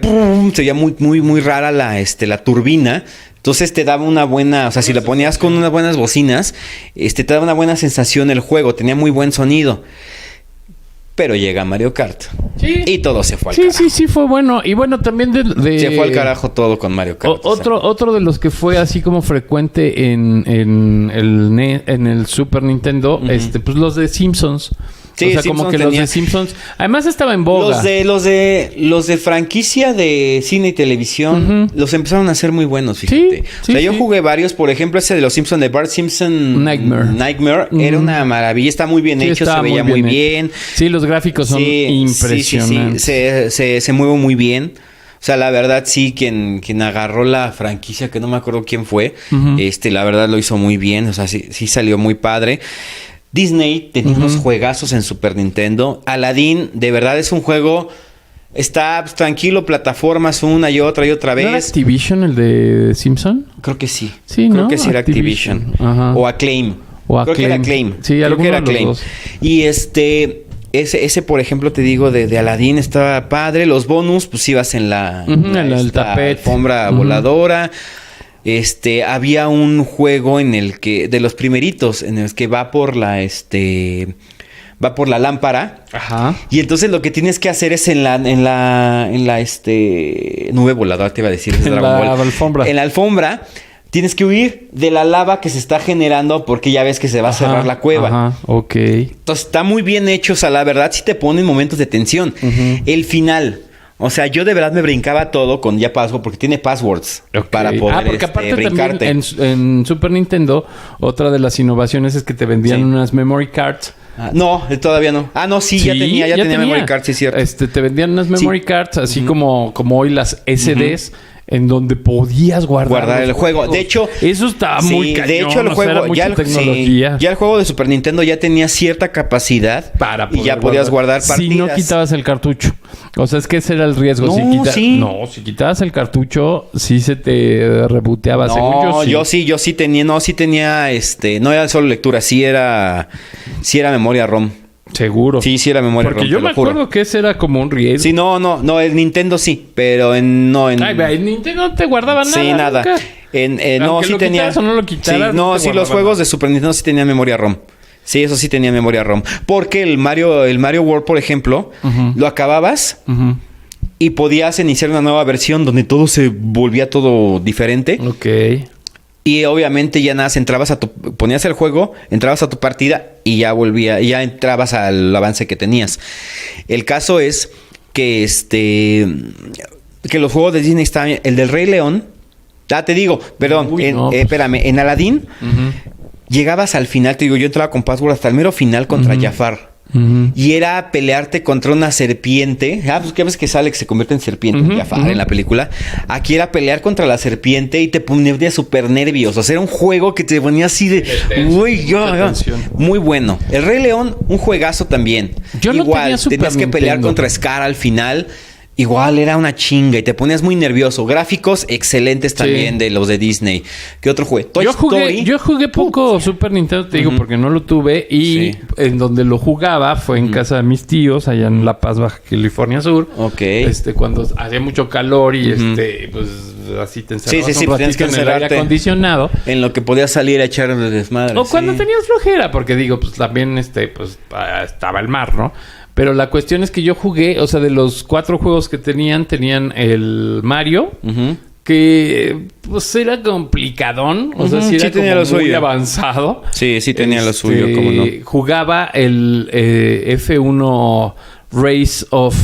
muy, muy, muy rara la turbina. Entonces te daba una buena... O sea, si le ponías con unas buenas bocinas, te daba una buena sensación el juego, tenía muy buen sonido. Pero llega Mario Kart. Sí. Y todo se fue al carajo. Sí, fue bueno. Y bueno, también se fue al carajo todo con Mario Kart. Otro de los que fue así como frecuente en el Super Nintendo, pues los de Simpsons. Sí, o sea, Simpsons como que los de Simpsons... Además estaba en boga. Los de franquicia de cine y televisión, los empezaron a hacer muy buenos, fíjate. Yo jugué varios. Por ejemplo, ese de los Simpsons, de Bart Simpson... Nightmare. Era una maravilla. Está muy bien hecho. Se veía muy bien. Sí, los gráficos son impresionantes. Se mueve muy bien. O sea, la verdad, sí, quien agarró la franquicia, que no me acuerdo quién fue, la verdad lo hizo muy bien. O sea, sí salió muy padre. Disney tenía unos juegazos en Super Nintendo. Aladdin, de verdad, es un juego... Está tranquilo, plataformas una y otra vez. ¿No era Activision el de Simpson? Creo que sí. Creo que sí era Activision. O Acclaim. Creo que era Acclaim. Sí, creo que era Acclaim. Y ese, por ejemplo, te digo, de Aladdin estaba padre. Los bonus, pues ibas en el tapete, alfombra voladora. Había un juego en el que, de los primeritos, en el que va por la lámpara. Y entonces lo que tienes que hacer es en la nube voladora, te iba a decir, es Dragon Ball. Alfombra. En la alfombra tienes que huir de la lava que se está generando porque ya ves que se va a cerrar la cueva. Entonces está muy bien hecho, o sea, la verdad sí te pone en momentos de tensión. El final... O sea, yo de verdad me brincaba todo con ya password porque tiene passwords para poder porque aparte brincarte. También en Super Nintendo, otra de las innovaciones es que te vendían unas memory cards. No, todavía no. No, sí, ya tenía memory cards, sí, cierto. Te vendían unas memory cards, así como hoy las SDs. En donde podías guardar el juego. De hecho, eso estaba muy cañón. De hecho, el juego ya el juego de Super Nintendo ya tenía cierta capacidad para poder y ya podías guardar partidas. Si no quitabas el cartucho. O sea, es que ese era el riesgo. Si quitabas el cartucho, sí se te reboteaba. Yo sí tenía, no era solo lectura, sí era memoria ROM. Seguro. Sí, era memoria ROM. Porque yo me acuerdo que ese era como un riesgo. Sí, no, el Nintendo sí, pero en Nintendo no te guardaba nada. Sí, nada. No, sí tenía. O no lo quitaras, sí, los juegos de Super Nintendo sí tenían memoria ROM. Sí, eso sí tenía memoria ROM. Porque el Mario World, por ejemplo, lo acababas y podías iniciar una nueva versión donde todo se volvía todo diferente. Ok. Y obviamente ya nada, ponías el juego, entrabas a tu partida y ya entrabas al avance que tenías. El caso es que que los juegos de Disney estaban, el del Rey León, te digo, perdón, espérame, en Aladdin llegabas al final, te digo, yo entraba con password hasta el mero final contra Jafar. Y era pelearte contra una serpiente. Pues que ves que sale que se convierte en serpiente Jafar en la película. Aquí era pelear contra la serpiente y te ponía súper nervioso. O sea, era un juego que te ponía así de... Uy, muy bueno. El Rey León, un juegazo también. Igual, tenías que pelear contra Scar al final. Igual era una chinga y te ponías muy nervioso. Gráficos excelentes también de los de Disney. ¿Qué otro juego? Yo jugué poco Super Nintendo, te digo, porque no lo tuve. Y en donde lo jugaba fue en casa de mis tíos, allá en La Paz, Baja California Sur. Ok. Cuando hacía mucho calor y pues así te encerrabas un ratito en el aire acondicionado. En lo que podías salir a echar de desmadre. O cuando tenías flojera, porque digo, pues también pues estaba el mar, ¿no? Pero la cuestión es que yo jugué, o sea, de los 4 juegos que tenían el Mario, que pues era complicadón, o sea, sí era como muy suyo. Avanzado. Sí, tenía lo suyo, cómo no. Jugaba el F1 Race of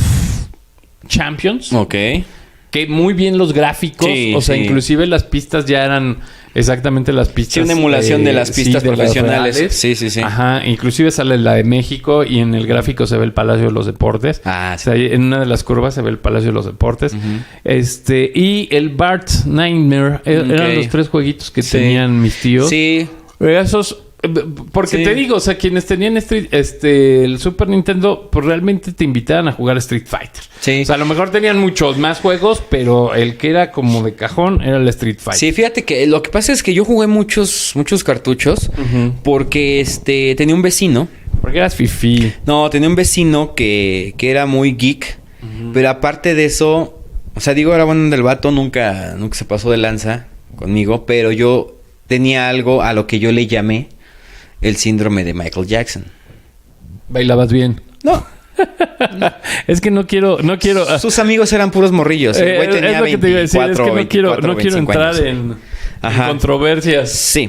Champions. Ok. Que muy bien los gráficos, inclusive las pistas ya eran exactamente las pistas. Sí, una emulación de las pistas profesionales. Sí. Ajá, inclusive sale la de México y en el gráfico se ve el Palacio de los Deportes. O sea, en una de las curvas se ve el Palacio de los Deportes. Y el Bart's Nightmare eran los 3 jueguitos que tenían mis tíos. Sí. Esos... Porque te digo, o sea, quienes tenían el Super Nintendo, pues realmente te invitaban a jugar Street Fighter. Sí. O sea, a lo mejor tenían muchos más juegos, pero el que era como de cajón era el Street Fighter. Sí, fíjate que lo que pasa es que yo jugué muchos cartuchos porque tenía un vecino. Porque eras fifí. No, tenía un vecino que era muy geek, pero aparte de eso, o sea, digo, era bueno del vato, nunca se pasó de lanza conmigo, pero yo tenía algo a lo que yo le llamé el síndrome de Michael Jackson. ¿Bailabas bien? No. Es que no quiero... Sus amigos eran puros morrillos. El güey tenía 24, es que no quiero entrar en controversias. Sí.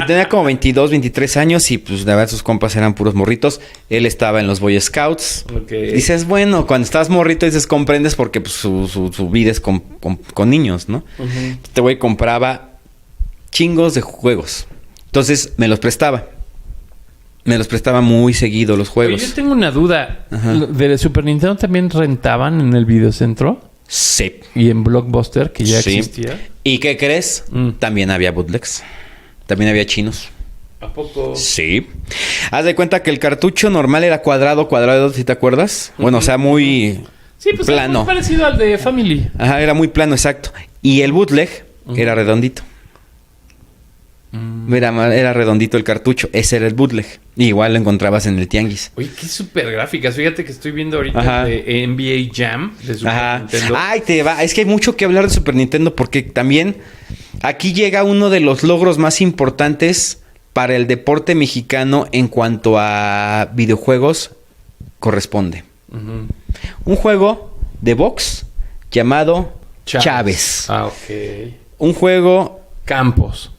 Tenía como 22, 23 años y pues la verdad sus compas eran puros morritos. Él estaba en los Boy Scouts. Okay. Dices, bueno, cuando estás morrito dices, comprendes porque pues, su vida es con niños, ¿no? Este güey compraba chingos de juegos. Entonces me los prestaba. Me los prestaba muy seguido los juegos. Oye, yo tengo una duda. ¿De Super Nintendo también rentaban en el videocentro? Sí. ¿Y en Blockbuster, que ya existía? ¿Y qué crees? También había bootlegs. También había chinos. ¿A poco? Sí. Haz de cuenta que el cartucho normal era cuadrado, ¿sí te acuerdas? Bueno, o sea, muy pues plano. Era muy parecido al de Family. Ajá, era muy plano, exacto. Y el bootleg era redondito. Era redondito el cartucho. Ese era el bootleg. Igual lo encontrabas en el tianguis. Oye, qué súper gráficas. Fíjate que estoy viendo ahorita de NBA Jam de Super Nintendo. Ay, es que hay mucho que hablar de Super Nintendo porque también aquí llega uno de los logros más importantes para el deporte mexicano en cuanto a videojuegos corresponde. Un juego de box llamado Chávez. Ok. Un juego... Campos.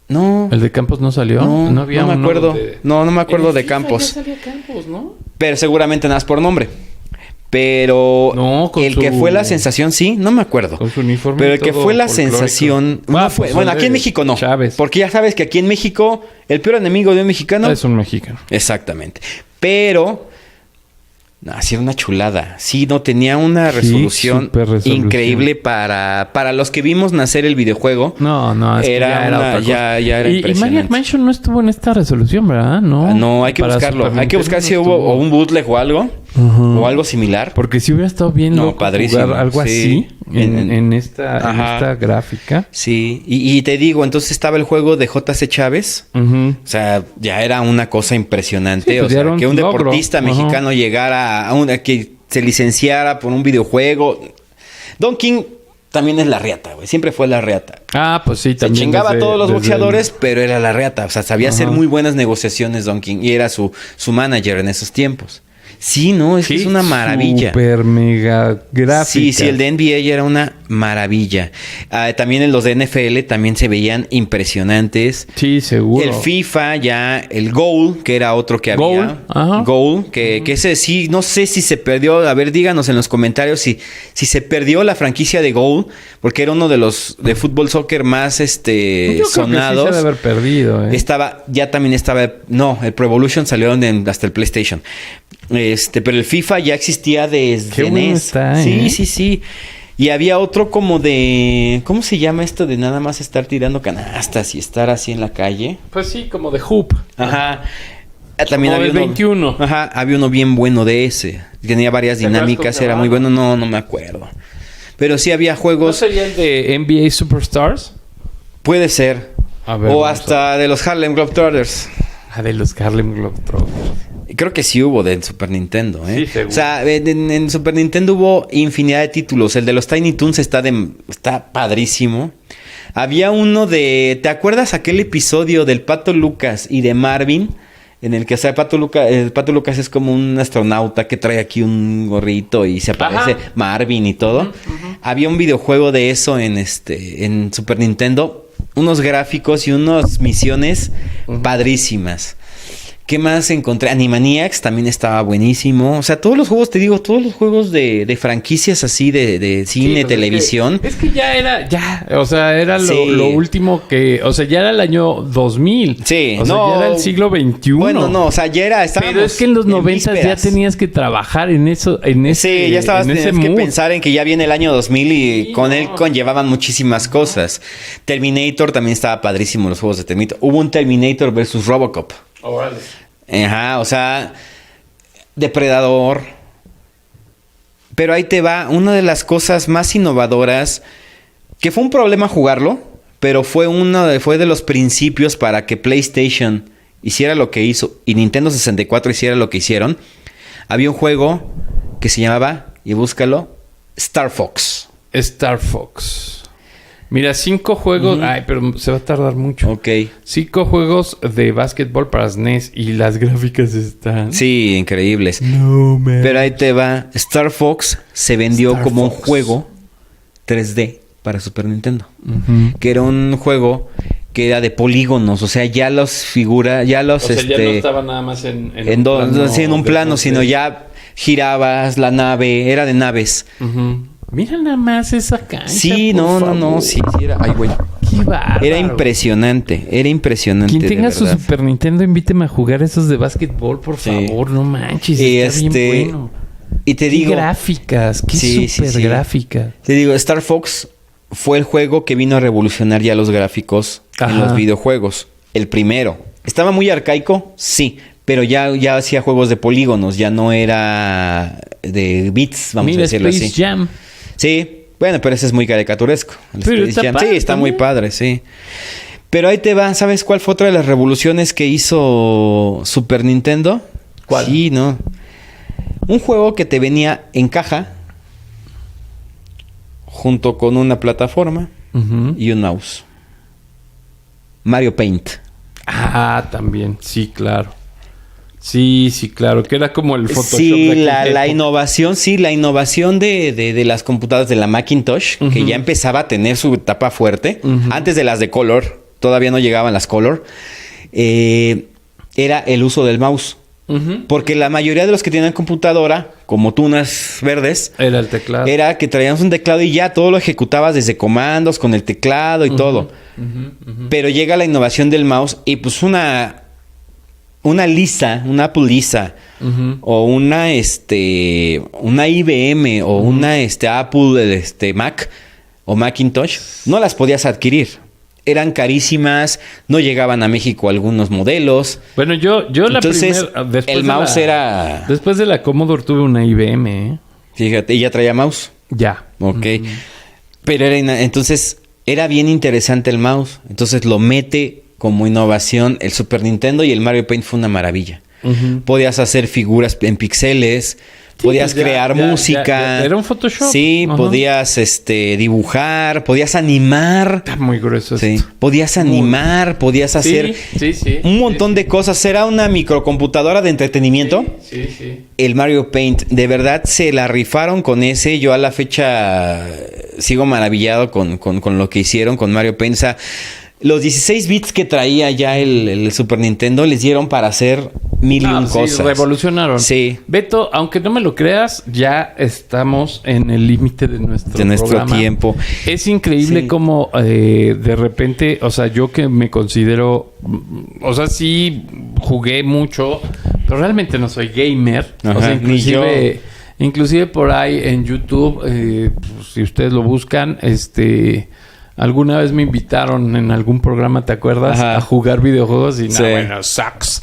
No. ¿El de Campos no salió? No había me acuerdo. No me acuerdo de Campos. Ya salía Campos, ¿no? Pero seguramente nada más por nombre. Pero que fue la sensación, sí, no me acuerdo. Con su uniforme. Pero el que fue la sensación no fue. Bueno, aquí en México no. Chávez. Porque ya sabes que aquí en México el peor enemigo de un mexicano es un mexicano. Exactamente. Pero sí era una chulada. Sí, no tenía una resolución increíble para los que vimos nacer el videojuego. No, es era impresionante. Y Maniac Mansion no estuvo en esta resolución, ¿verdad? No, hay que buscarlo. Hay que buscar si hubo un bootleg o algo. o algo similar. Porque si hubiera estado bien No, loco padrísimo, jugar algo sí. así en esta gráfica. Sí, y te digo, entonces estaba el juego de J.C. Chávez. Ujú. O sea, ya era una cosa impresionante. Sí, pues o sea, ya era un que un logro. deportista Ajá. mexicano llegara a que se licenciara por un videojuego. Don King también es la reata, güey. Siempre fue la reata. Ah, pues sí, Se también. chingaba a todos los desde boxeadores, pero era la reata. O sea, sabía hacer Ajá. muy buenas negociaciones Don King. Y era su manager en esos tiempos. Sí, no, es que es una maravilla. Super mega gráfica. Sí, el de NBA ya era una maravilla. También en los de NFL también se veían impresionantes. Sí, seguro. El FIFA ya, el Goal, que era otro que Goal, había. ajá. Goal, que ese sí, no sé si se perdió. A ver, díganos en los comentarios si se perdió la franquicia de Goal, porque era uno de los de fútbol soccer más Yo creo sonados. que sí se debe haber perdido, También estaba, no, el Pro Evolution salió hasta el PlayStation. Pero el FIFA ya existía desde Qué bueno NES. está, Sí. Y había otro como de, ¿cómo se llama esto de nada más estar tirando canastas y estar así en la calle? Pues sí, como de Hoop. Ajá. También Como había del uno, 21. Ajá, había uno bien bueno de ese. Tenía varias ¿Te acuerdas dinámicas, cómo se era muy llamaba? bueno, no me acuerdo. Pero sí había ¿No juegos, sería el de NBA Superstars? puede ser. A ver, O vamos hasta de los Harlem Globetrotters. de los Harlem Globetrotters. Creo que sí hubo de Super Nintendo, ¿eh? Sí, seguro. O sea, en Super Nintendo hubo infinidad de títulos. El de los Tiny Toons está padrísimo. Había uno de... ¿Te acuerdas aquel episodio del Pato Lucas y de Marvin? En el que, o sea, el Pato Lucas es como un astronauta que trae aquí un gorrito y se aparece Marvin y todo. Había un videojuego de eso en Super Nintendo. Unos gráficos y unas misiones padrísimas. ¿Qué más encontré? Animaniacs también estaba buenísimo. O sea, todos los juegos, te digo, todos los juegos de franquicias así, de cine, Sí, pues televisión. Es que ya era Sí. lo último que, o sea, ya era el año 2000. Sí, o sea, ya era el siglo XXI. Bueno, no, o sea, ya estábamos Pero es que en los 90 ya vísperas. tenías que trabajar en eso, Sí, ya estabas, en ese tenías que mood. pensar en que ya viene el año 2000 y Sí, con no. él conllevaban muchísimas cosas. Terminator también estaba padrísimo, los juegos de Terminator. Hubo un Terminator versus Robocop. Órale. Ajá, o sea, Depredador. Pero ahí te va, una de las cosas más innovadoras, que fue un problema jugarlo, pero fue de los principios para que PlayStation hiciera lo que hizo y Nintendo 64 hiciera lo que hicieron. Había un juego que se llamaba, y búscalo, Star Fox. Star Fox. Mira, 5 juegos. Ay, pero se va a tardar mucho. Ok. 5 juegos de básquetbol para SNES y las gráficas están. Sí, increíbles. No, man. Pero ahí te va. Star Fox se vendió Star como Fox. un juego 3D para Super Nintendo. Ujú. Que era un juego que era de polígonos. O sea, ya los figura, ya los O sea, ya no estaba nada más en un plano, de sino ya girabas la nave, era de naves. Ujú. Mira nada más esa cancha. Sí, por no, favor. sí era. Ay, güey. Qué bárbaro. Era impresionante. Quien tenga de su verdad. Super Nintendo, invíteme a jugar esos de básquetbol, por Sí. favor. No manches. Y Está bien bueno. Y te Qué digo, gráficas. Qué Sí, super sí. gráficas. te digo, Star Fox fue el juego que vino a revolucionar ya los gráficos en Ajá. los videojuegos. El primero. ¿Estaba muy arcaico? Sí. Pero ya hacía juegos de polígonos. Ya no era de bits, vamos Mira, a decirlo Space así. Jam. Sí. Bueno, pero ese es muy caricaturesco. El Pero Space está Jam. padre Sí, está muy también. padre, sí. Pero ahí te va. ¿Sabes cuál fue otra de las revoluciones que hizo Super Nintendo? ¿Cuál? Sí, no. Un juego que te venía en caja junto con una plataforma Ujú. y un mouse. Mario Paint. Ah, también. Sí, claro. Sí, claro. Que era como el Photoshop Sí, de la aquella época. innovación, la innovación de las computadoras de la Macintosh, que ya empezaba a tener su etapa fuerte, antes de las de Color, todavía no llegaban las Color, era el uso del mouse. Ujú. Porque la mayoría de los que tenían computadora, como tunas verdes, Era el teclado. era que traíamos un teclado y ya todo lo ejecutabas desde comandos, con el teclado y todo. Pero llega la innovación del mouse y pues una Lisa, una Apple Lisa, o una IBM, o una Apple Mac o Macintosh, no las podías adquirir. eran carísimas, no llegaban a México algunos modelos. Bueno, yo la Entonces, primera... el mouse era... Después de la Commodore tuve una IBM, ¿eh? Fíjate, ¿y ya traía mouse? Ya. Ok. Pero entonces era bien interesante el mouse. Entonces lo mete como innovación el Super Nintendo y el Mario Paint fue una maravilla. Podías hacer figuras en píxeles, podías crear música. Era un Photoshop. Sí, podías dibujar, podías animar. Está muy grueso. Sí. Podías animar, podías hacer un montón de cosas. Era una microcomputadora de entretenimiento. Sí. El Mario Paint, de verdad se la rifaron con ese. Yo a la fecha sigo maravillado con lo que hicieron con Mario Paint. O sea, los 16 bits que traía ya el Super Nintendo les dieron para hacer mil y un cosas. Revolucionaron. Sí. Beto, aunque no me lo creas, ya estamos en el límite de nuestro programa. Tiempo. Es increíble cómo de repente, o sea, yo que me considero, o sea, sí jugué mucho, pero realmente no soy gamer. Ajá, o sea, inclusive por ahí en YouTube, pues, si ustedes lo buscan, alguna vez me invitaron en algún programa, ¿te acuerdas? A jugar videojuegos y bueno, sucks.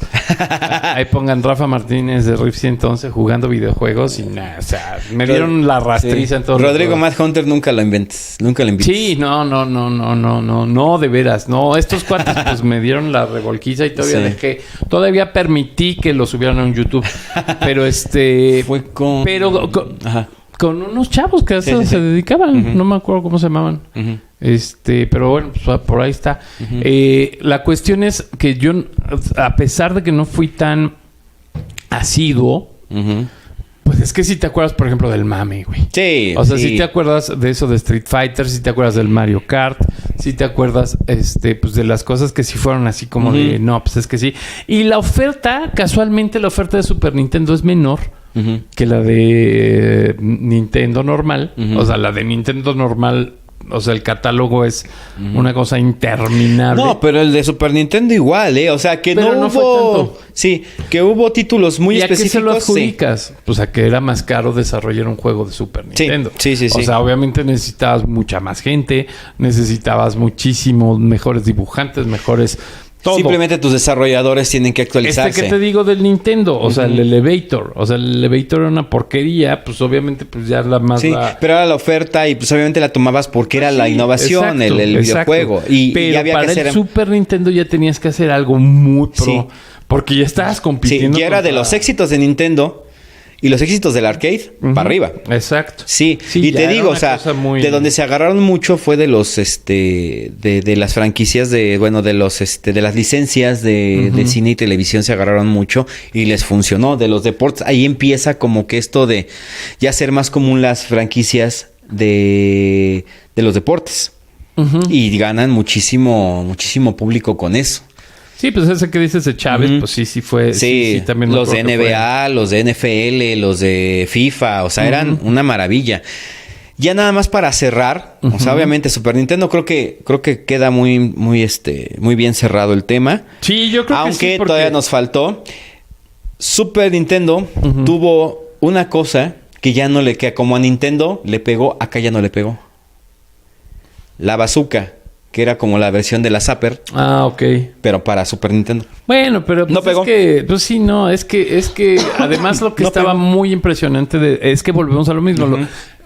Ahí pongan Rafa Martínez de Riff 111 jugando videojuegos y nada, o sea, me dieron la rastriza en todo. Rodrigo Mad Hunter nunca lo inventes, nunca lo invites. Sí, no, de veras, no. Estos cuates pues me dieron la revolquiza y todavía permití que lo subieran a un YouTube. Pero fue con... Pero con unos chavos que se dedicaban, no me acuerdo cómo se llamaban. Pero bueno, pues, por ahí está. La cuestión es que yo, a pesar de que no fui tan asiduo, pues es que si te acuerdas, por ejemplo, del mame, güey. Sí. O sea, si te acuerdas de eso de Street Fighter, si te acuerdas del Mario Kart, si te acuerdas, pues de las cosas que sí fueron así como de, no, pues es que sí. Y la oferta, casualmente la oferta de Super Nintendo es menor que la de Nintendo normal. O sea, la de Nintendo normal, o sea, el catálogo es una cosa interminable. No, pero el de Super Nintendo igual, ¿eh? O sea, que pero no fue hubo... tanto. Sí, que hubo títulos muy específicos. ¿Y a qué se lo adjudicas? Pues a que era más caro desarrollar un juego de Super Nintendo. Sí. O sea, obviamente necesitabas mucha más gente, necesitabas muchísimos mejores dibujantes, mejores... Todo. Simplemente tus desarrolladores tienen que actualizarse. ¿Qué te digo del Nintendo? O sea, el Elevator. O sea, el Elevator era una porquería. Pues obviamente, pues ya la más... Sí, pero era la oferta y pues obviamente la tomabas porque era la innovación, exacto, el videojuego. Pero y había para que hacer... el Super Nintendo ya tenías que hacer algo muy pro. Porque ya estabas compitiendo. Sí, ya era de los éxitos de Nintendo y los éxitos del arcade para arriba. Exacto. Sí, y te digo, o sea, de donde se agarraron mucho fue de los de las franquicias de los de las licencias de cine y televisión se agarraron mucho y les funcionó. De los deportes, ahí empieza como que esto de ya ser más común las franquicias de los deportes. Y ganan muchísimo público con eso. Sí, pues ese que dices de Chávez, pues sí fue. Sí, también los de NBA, los de NFL, los de FIFA, o sea, eran una maravilla. Ya nada más para cerrar, o sea, obviamente Super Nintendo creo que queda muy bien cerrado el tema. Sí, yo creo que sí. Aunque todavía nos faltó. Super Nintendo tuvo una cosa que ya no que como a Nintendo le pegó, acá ya no le pegó. La bazooka. Que era como la versión de la Zapper. Ah, ok. Pero para Super Nintendo. Bueno, pero pues no pegó. Es que, pues sí, no, es que además lo que estaba muy impresionante es que volvemos a lo mismo.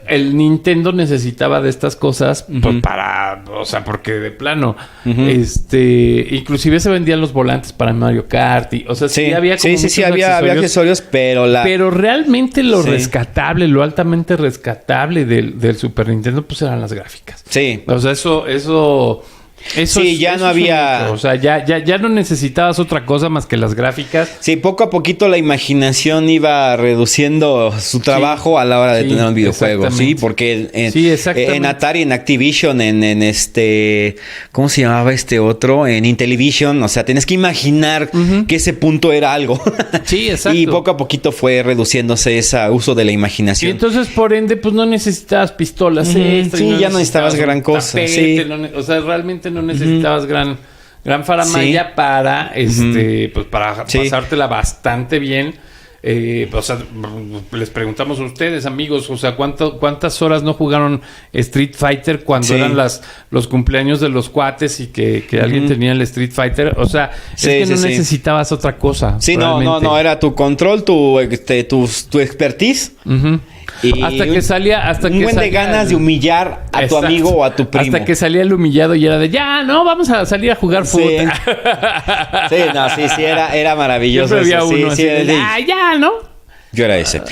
El Nintendo necesitaba de estas cosas para, o sea, porque de plano, inclusive se vendían los volantes para Mario Kart, y, o sea, sí había como había accesorios, pero realmente lo rescatable, lo altamente rescatable del Super Nintendo, pues eran las gráficas. Sí. O sea, eso ya no había... O sea, ya no necesitabas otra cosa más que las gráficas. Sí, poco a poquito la imaginación iba reduciendo su trabajo a la hora de tener un videojuego. Sí, porque en Atari, en Activision, en ¿cómo se llamaba otro? En Intellivision. O sea, tienes que imaginar que ese punto era algo. Sí, exacto. Y poco a poquito fue reduciéndose ese uso de la imaginación. Y entonces, por ende, pues no necesitabas pistolas extra. Sí, ya no necesitabas gran cosa. Tapete, o sea, realmente no necesitabas gran faramaya para pues para pasártela bastante bien. o sea, les preguntamos a ustedes, amigos, o sea, ¿cuántas horas no jugaron Street Fighter cuando eran los cumpleaños de los cuates y que alguien tenía el Street Fighter? O sea, es que no necesitabas otra cosa. Sí, no, era tu control, tu expertise. Y hasta que salía de ganas de humillar a tu amigo o a tu primo. Hasta que salía el humillado y era de ya, no, vamos a salir a jugar fútbol. Sí, era maravilloso. Siempre había uno así de, ya, ¿no? Yo era ese.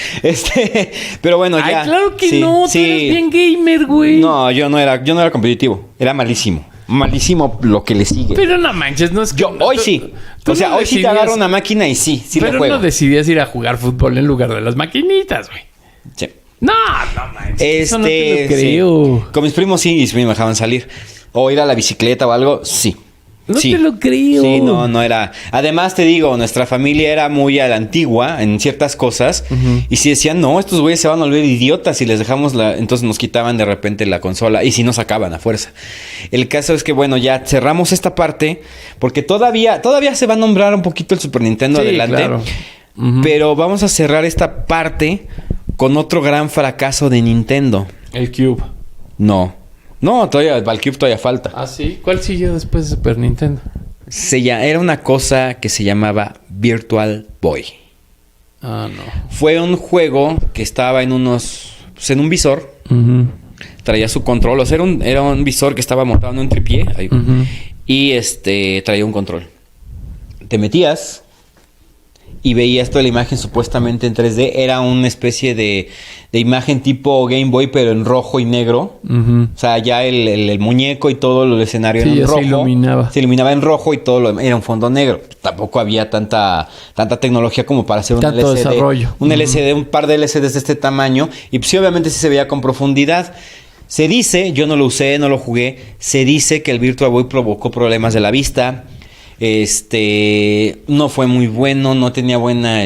Pero bueno, ya. Ay, claro que no, tú eres bien gamer, güey. No, yo no era competitivo. Era malísimo. Malísimo lo que le sigue. Pero no manches, no es que... Hoy sí. O sea, hoy sí te agarro una máquina y sí lo juego. Pero no decidías ir a jugar fútbol en lugar de las maquinitas, güey. Sí. No manches. Eso no te lo creo. Sí. Con mis primos sí, y me dejaban salir. O ir a la bicicleta o algo, sí. No te lo creo. Sí, no era. Además, te digo, nuestra familia era muy a la antigua en ciertas cosas. Y si decían, no, estos güeyes se van a volver idiotas si les dejamos entonces nos quitaban de repente la consola. Y si nos sacaban a fuerza. El caso es que, bueno, ya cerramos esta parte. Porque todavía se va a nombrar un poquito el Super Nintendo adelante. Claro. Pero vamos a cerrar esta parte con otro gran fracaso de Nintendo. El Cube. No, todavía el Cube todavía falta. ¿Ah, sí? ¿Cuál siguió después de Super Nintendo? Era una cosa que se llamaba Virtual Boy. Ah, no. Fue un juego que estaba en un visor. Traía su control. O sea, era un visor que estaba montado en un tripié. Y traía un control. Te metías y veías toda la imagen supuestamente en 3D. Era una especie de imagen tipo Game Boy, pero en rojo y negro. O sea, ya el muñeco y todo el escenario era en rojo. Se iluminaba en rojo y todo era un fondo negro. Tampoco había tanta tecnología como para hacer un LCD. Desarrollo. Un LCD, un par de LCDs de este tamaño. Y pues sí, obviamente sí se veía con profundidad. Se dice, yo no lo usé, no lo jugué, se dice que el Virtual Boy provocó problemas de la vista. No fue muy bueno, no tenía buena,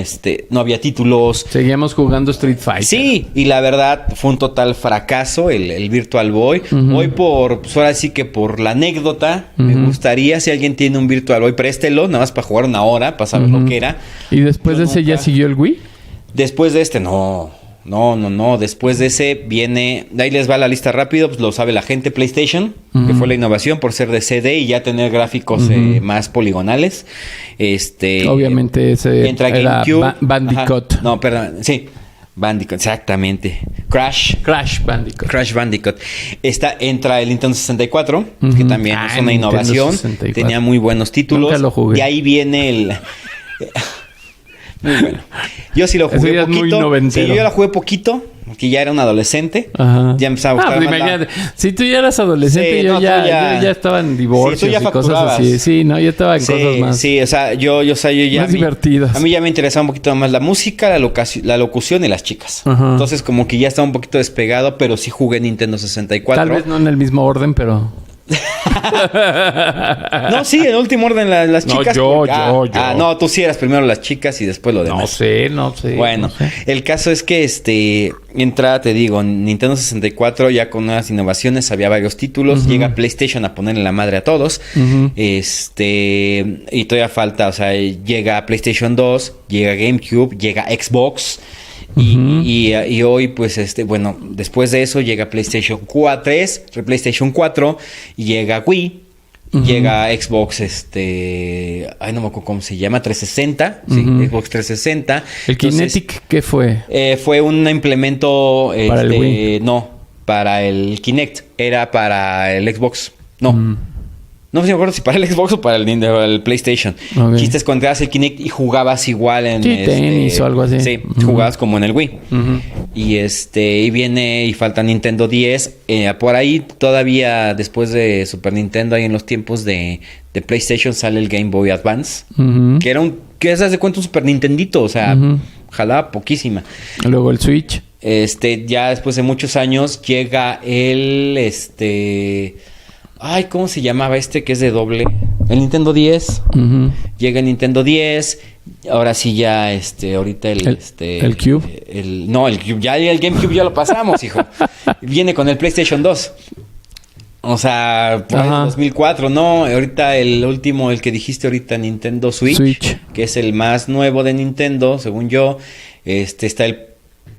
no había títulos. Seguíamos jugando Street Fighter. Sí, y la verdad fue un total fracaso el Virtual Boy. Hoy pues ahora sí que por la anécdota, me gustaría, si alguien tiene un Virtual Boy, préstelo, nada más para jugar una hora, para saber lo que era. ¿Y después de ese ya siguió el Wii? Después de no. Después de ese viene... Ahí les va la lista rápido. Pues lo sabe la gente. PlayStation, que fue la innovación por ser de CD y ya tener gráficos más poligonales. Obviamente ese entra GameCube. Bandicoot. No, perdón. Sí. Bandicoot, exactamente. Crash Bandicoot. Entra el Nintendo 64, que también es una innovación. Tenía muy buenos títulos. Nunca lo jugué. Y ahí viene el... Muy bueno. Yo sí lo jugué poquito. Sí, yo la jugué poquito, porque ya era un adolescente. Ya empezaba a gustar Si tú ya eras adolescente, yo ya estaba en divorcios y cosas así. Sí, yo estaba en cosas más. Sí, o sea, yo ya... Más divertidas. A mí ya me interesaba un poquito más la música, la locución y las chicas. Entonces, como que ya estaba un poquito despegado, pero sí jugué Nintendo 64. Tal vez no en el mismo orden, pero... No, sí, en último orden las chicas. Yo. No, tú sí eras primero las chicas y después lo demás. No sé. Bueno, el caso es que entra, te digo, Nintendo 64 ya con unas innovaciones, había varios títulos, llega PlayStation a ponerle la madre a todos. Y todavía falta, o sea, llega PlayStation 2, llega GameCube, llega Xbox. Y hoy, pues, bueno, después de eso llega PlayStation 3, PlayStation 4, llega Wii, llega Xbox, no me acuerdo cómo se llama, 360, sí, Xbox 360. ¿El Kinetic qué fue? Fue un implemento, para el Wii. No, para el Kinect, era para el Xbox, no. No me acuerdo si para el Xbox o para el PlayStation. Okay. Chiste es cuando el Kinect y jugabas igual en... Sí, tenis o algo así. Sí, jugabas como en el Wii. Y viene y falta Nintendo 10. Por ahí todavía después de Super Nintendo, ahí en los tiempos de PlayStation sale el Game Boy Advance. Que se hace cuenta un Super Nintendito. O sea, jalaba poquísima. Luego el Switch. Ya después de muchos años llega el... ¿cómo se llamaba que es de doble? El Nintendo 10. Llega el Nintendo 10. Ahora sí ya, ahorita el Cube. El Cube. Ya el GameCube ya lo pasamos, hijo. Viene con el PlayStation 2. O sea, por el 2004, ¿no? Ahorita el último, el que dijiste ahorita, Nintendo Switch, que es el más nuevo de Nintendo, según yo. Está el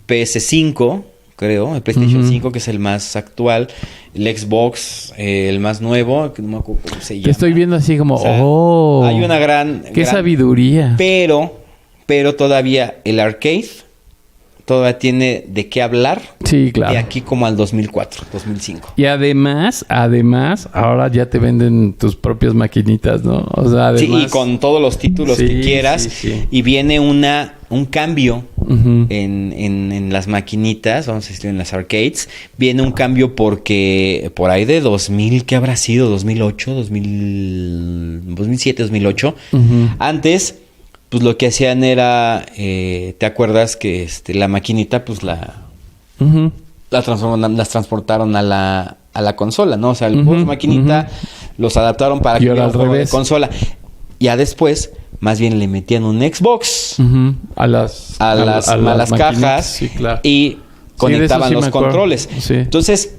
PS5, creo, el PlayStation 5, que es el más actual. El Xbox, el más nuevo, que no me acuerdo cómo se llama. Que estoy viendo así como, hay una gran... ¡Qué sabiduría! Pero todavía el arcade todavía tiene de qué hablar. Sí, claro. De aquí como al 2004, 2005. Y además, ahora ya te venden tus propias maquinitas, ¿no? O sea, además... Sí, y con todos los títulos que quieras. Sí. Y viene un cambio en las maquinitas, vamos a decir, en las arcades. Viene un cambio porque por ahí de 2000, ¿qué habrá sido? 2008, 2007, 2008. Antes... pues lo que hacían era, ¿te acuerdas que la maquinita, pues las transportaron a la consola, ¿no? O sea, el maquinita los adaptaron para que fuera juego de consola. Ya después, más bien le metían un Xbox a las cajas, sí, claro. Y conectaban los controles. Sí. Entonces...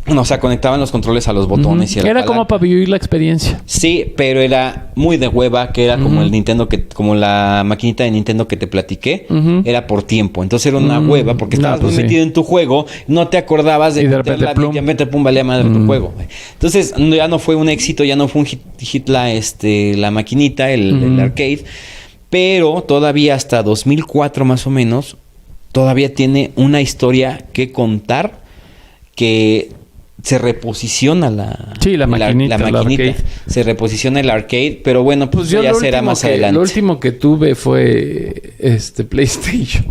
o sea, conectaban los controles a los botones. Y era como para vivir la experiencia. Sí, pero era muy de hueva, que era como el Nintendo, como la maquinita de Nintendo que te platiqué. Era por tiempo. Entonces era una hueva porque estabas muy metido en tu juego, no te acordabas de repente, y de repente, pum, valía madre tu juego. Entonces ya no fue un éxito, ya no fue un hit la maquinita, el arcade. Pero todavía hasta 2004 más o menos, todavía tiene una historia que contar que... se reposiciona la maquinita. Se reposiciona el arcade, pero bueno, pues ya será más adelante. Lo último que tuve fue PlayStation.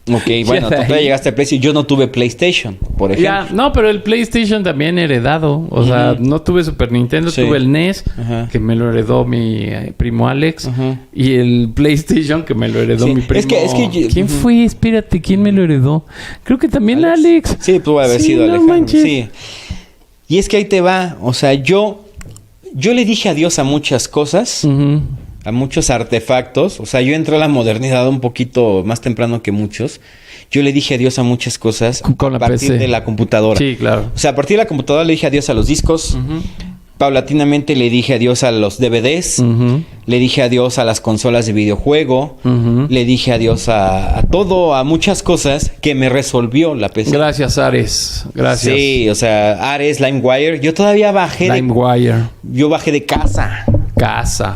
Ok, bueno, tú todavía llegaste a PlayStation. Yo no tuve PlayStation, por ejemplo. No, pero el PlayStation también heredado. O sea, no tuve Super Nintendo, tuve el NES, que me lo heredó mi primo Alex. Y el PlayStation, que me lo heredó mi primo... Es que ¿Quién fue? Espérate, ¿quién me lo heredó? Creo que también Alex. Sí, pudo haber sido Alejandro. Sí. Y es que ahí te va. O sea, yo le dije adiós a muchas cosas... a muchos artefactos. O sea, yo entré a la modernidad un poquito más temprano que muchos. Yo le dije adiós a muchas cosas a partir de la computadora. Sí, claro. O sea, a partir de la computadora le dije adiós a los discos. Paulatinamente le dije adiós a los DVDs. Le dije adiós a las consolas de videojuego. Le dije adiós a todo, a muchas cosas que me resolvió la PC. Gracias, Ares. Gracias. Sí, o sea, Ares, LimeWire. Yo todavía bajé yo bajé de casa.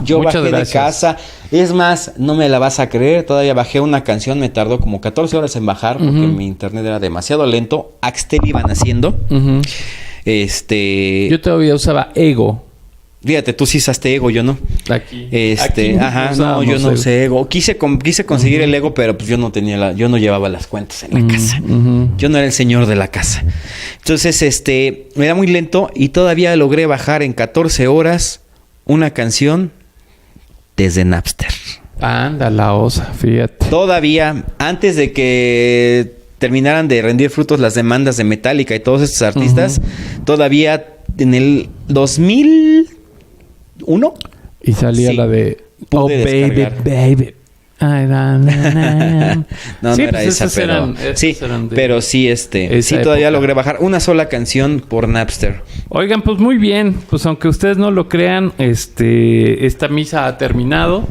Yo Muchas bajé gracias. de casa. Es más, no me la vas a creer. Todavía bajé una canción. Me tardó como 14 horas en bajar porque mi internet era demasiado lento. Axtel iban haciendo. Yo todavía usaba Ego. Fíjate, tú sí usaste Ego, yo no. Aquí no, yo no usé Ego. Quise conseguir el Ego, pero pues yo no tenía yo no llevaba las cuentas en la casa. Yo no era el señor de la casa. Entonces, era muy lento y todavía logré bajar en 14 horas una canción desde Napster. Anda, la osa, fíjate. Todavía, antes de que terminaran de rendir frutos las demandas de Metallica y todos estos artistas, todavía en el 2001. Y salía la de Oh Baby, Baby. No era esa, pero sí, sí todavía logré bajar una sola canción por Napster. Oigan, pues muy bien, pues aunque ustedes no lo crean, esta misa ha terminado.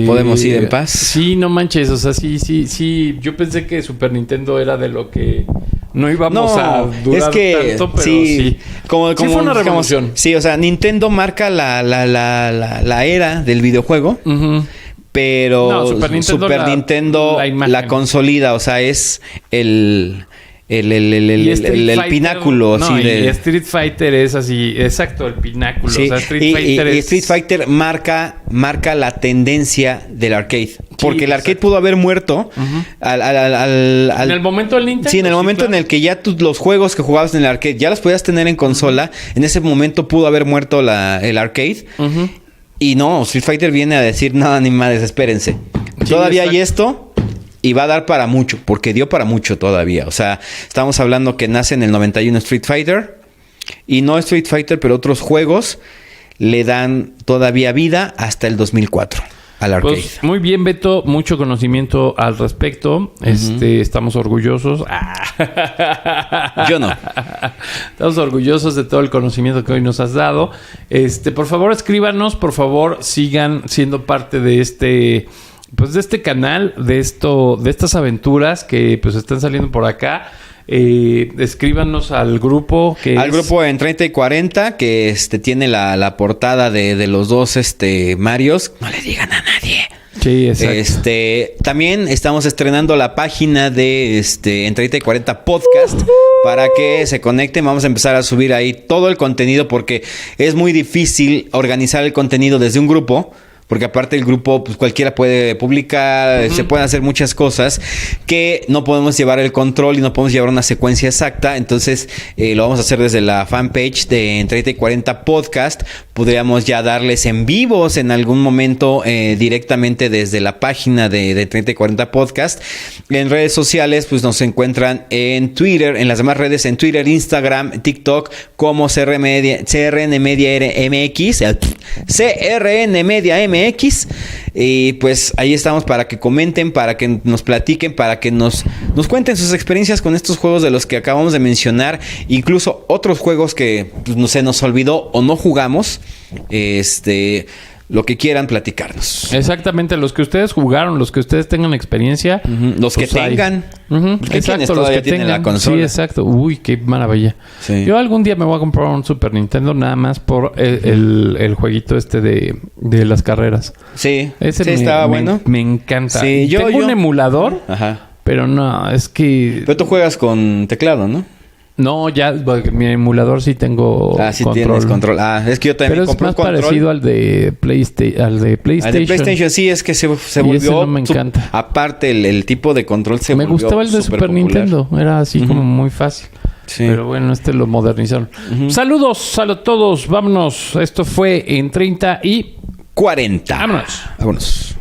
¿Podemos ir en paz? Sí, no manches, o sea, sí, yo pensé que Super Nintendo era de lo que no íbamos a durar tanto, pero sí. Como fue una revolución. Sí, o sea, Nintendo marca la era del videojuego. Pero Super Nintendo la consolida, o sea, es el pináculo. No, así y Street Fighter es así, exacto, el pináculo. Sí, o sea, Street Fighter marca la tendencia del arcade. Porque el arcade pudo haber muerto en el momento del Nintendo. Sí, en el momento en el que ya los juegos que jugabas en el arcade ya los podías tener en consola. En ese momento pudo haber muerto el arcade. Y no, Street Fighter viene a decir, no, ni madres, espérense. Todavía hay esto y va a dar para mucho, porque dio para mucho todavía. O sea, estamos hablando que nace en el 91 Street Fighter. Y no Street Fighter, pero otros juegos le dan todavía vida hasta el 2004. al arcade. Pues, muy bien, Beto. Mucho conocimiento al respecto. Estamos orgullosos. Yo no. Estamos orgullosos de todo el conocimiento que hoy nos has dado. Por favor, escríbanos. Por favor, sigan siendo parte de este canal, de estas aventuras que pues están saliendo por acá. Escríbanos al grupo grupo en 30 y 40 que tiene la portada de los dos Marios. No le digan a nadie. Sí, exacto. También estamos estrenando la página de en 30 y 40 Podcast para que se conecten. Vamos a empezar a subir ahí todo el contenido porque es muy difícil organizar el contenido desde un grupo. Porque aparte el grupo, pues cualquiera puede publicar, se pueden hacer muchas cosas que no podemos llevar el control y no podemos llevar una secuencia exacta. Entonces lo vamos a hacer desde la fanpage de 30 y 40 Podcast. Podríamos ya darles en vivos en algún momento directamente desde la página de 30 y 40 Podcast. En redes sociales, pues nos encuentran en Twitter, en las demás redes, en Twitter, Instagram, TikTok, como CRN Media MX. CRN Media MX. Y pues ahí estamos para que comenten, para que nos platiquen, para que nos cuenten sus experiencias con estos juegos de los que acabamos de mencionar, incluso otros juegos que pues, se nos olvidó o no jugamos, lo que quieran platicarnos. Exactamente, los que ustedes jugaron, los que ustedes tengan experiencia. Los pues que tengan. Exacto, los que tienen tengan la consola. Sí, exacto. Uy, qué maravilla. Sí. Yo algún día me voy a comprar un Super Nintendo nada más por el jueguito de las carreras. Sí, ese estaba bueno. Me encanta. Sí, tengo un emulador, pero no, es que... Pero tú juegas con teclado, ¿no? No, ya mi emulador sí tengo sí control. Tienes control. Es que yo también compré un control. Pero es más parecido al de PlayStation. Al de PlayStation, sí, es que se volvió... Ese no me encanta. Aparte, el tipo de control se volvió me gustaba el de Super Nintendo. Era así como muy fácil. Sí. Pero bueno, lo modernizaron. Saludos a todos. Vámonos. Esto fue en 30 y 40. Vámonos. Vámonos.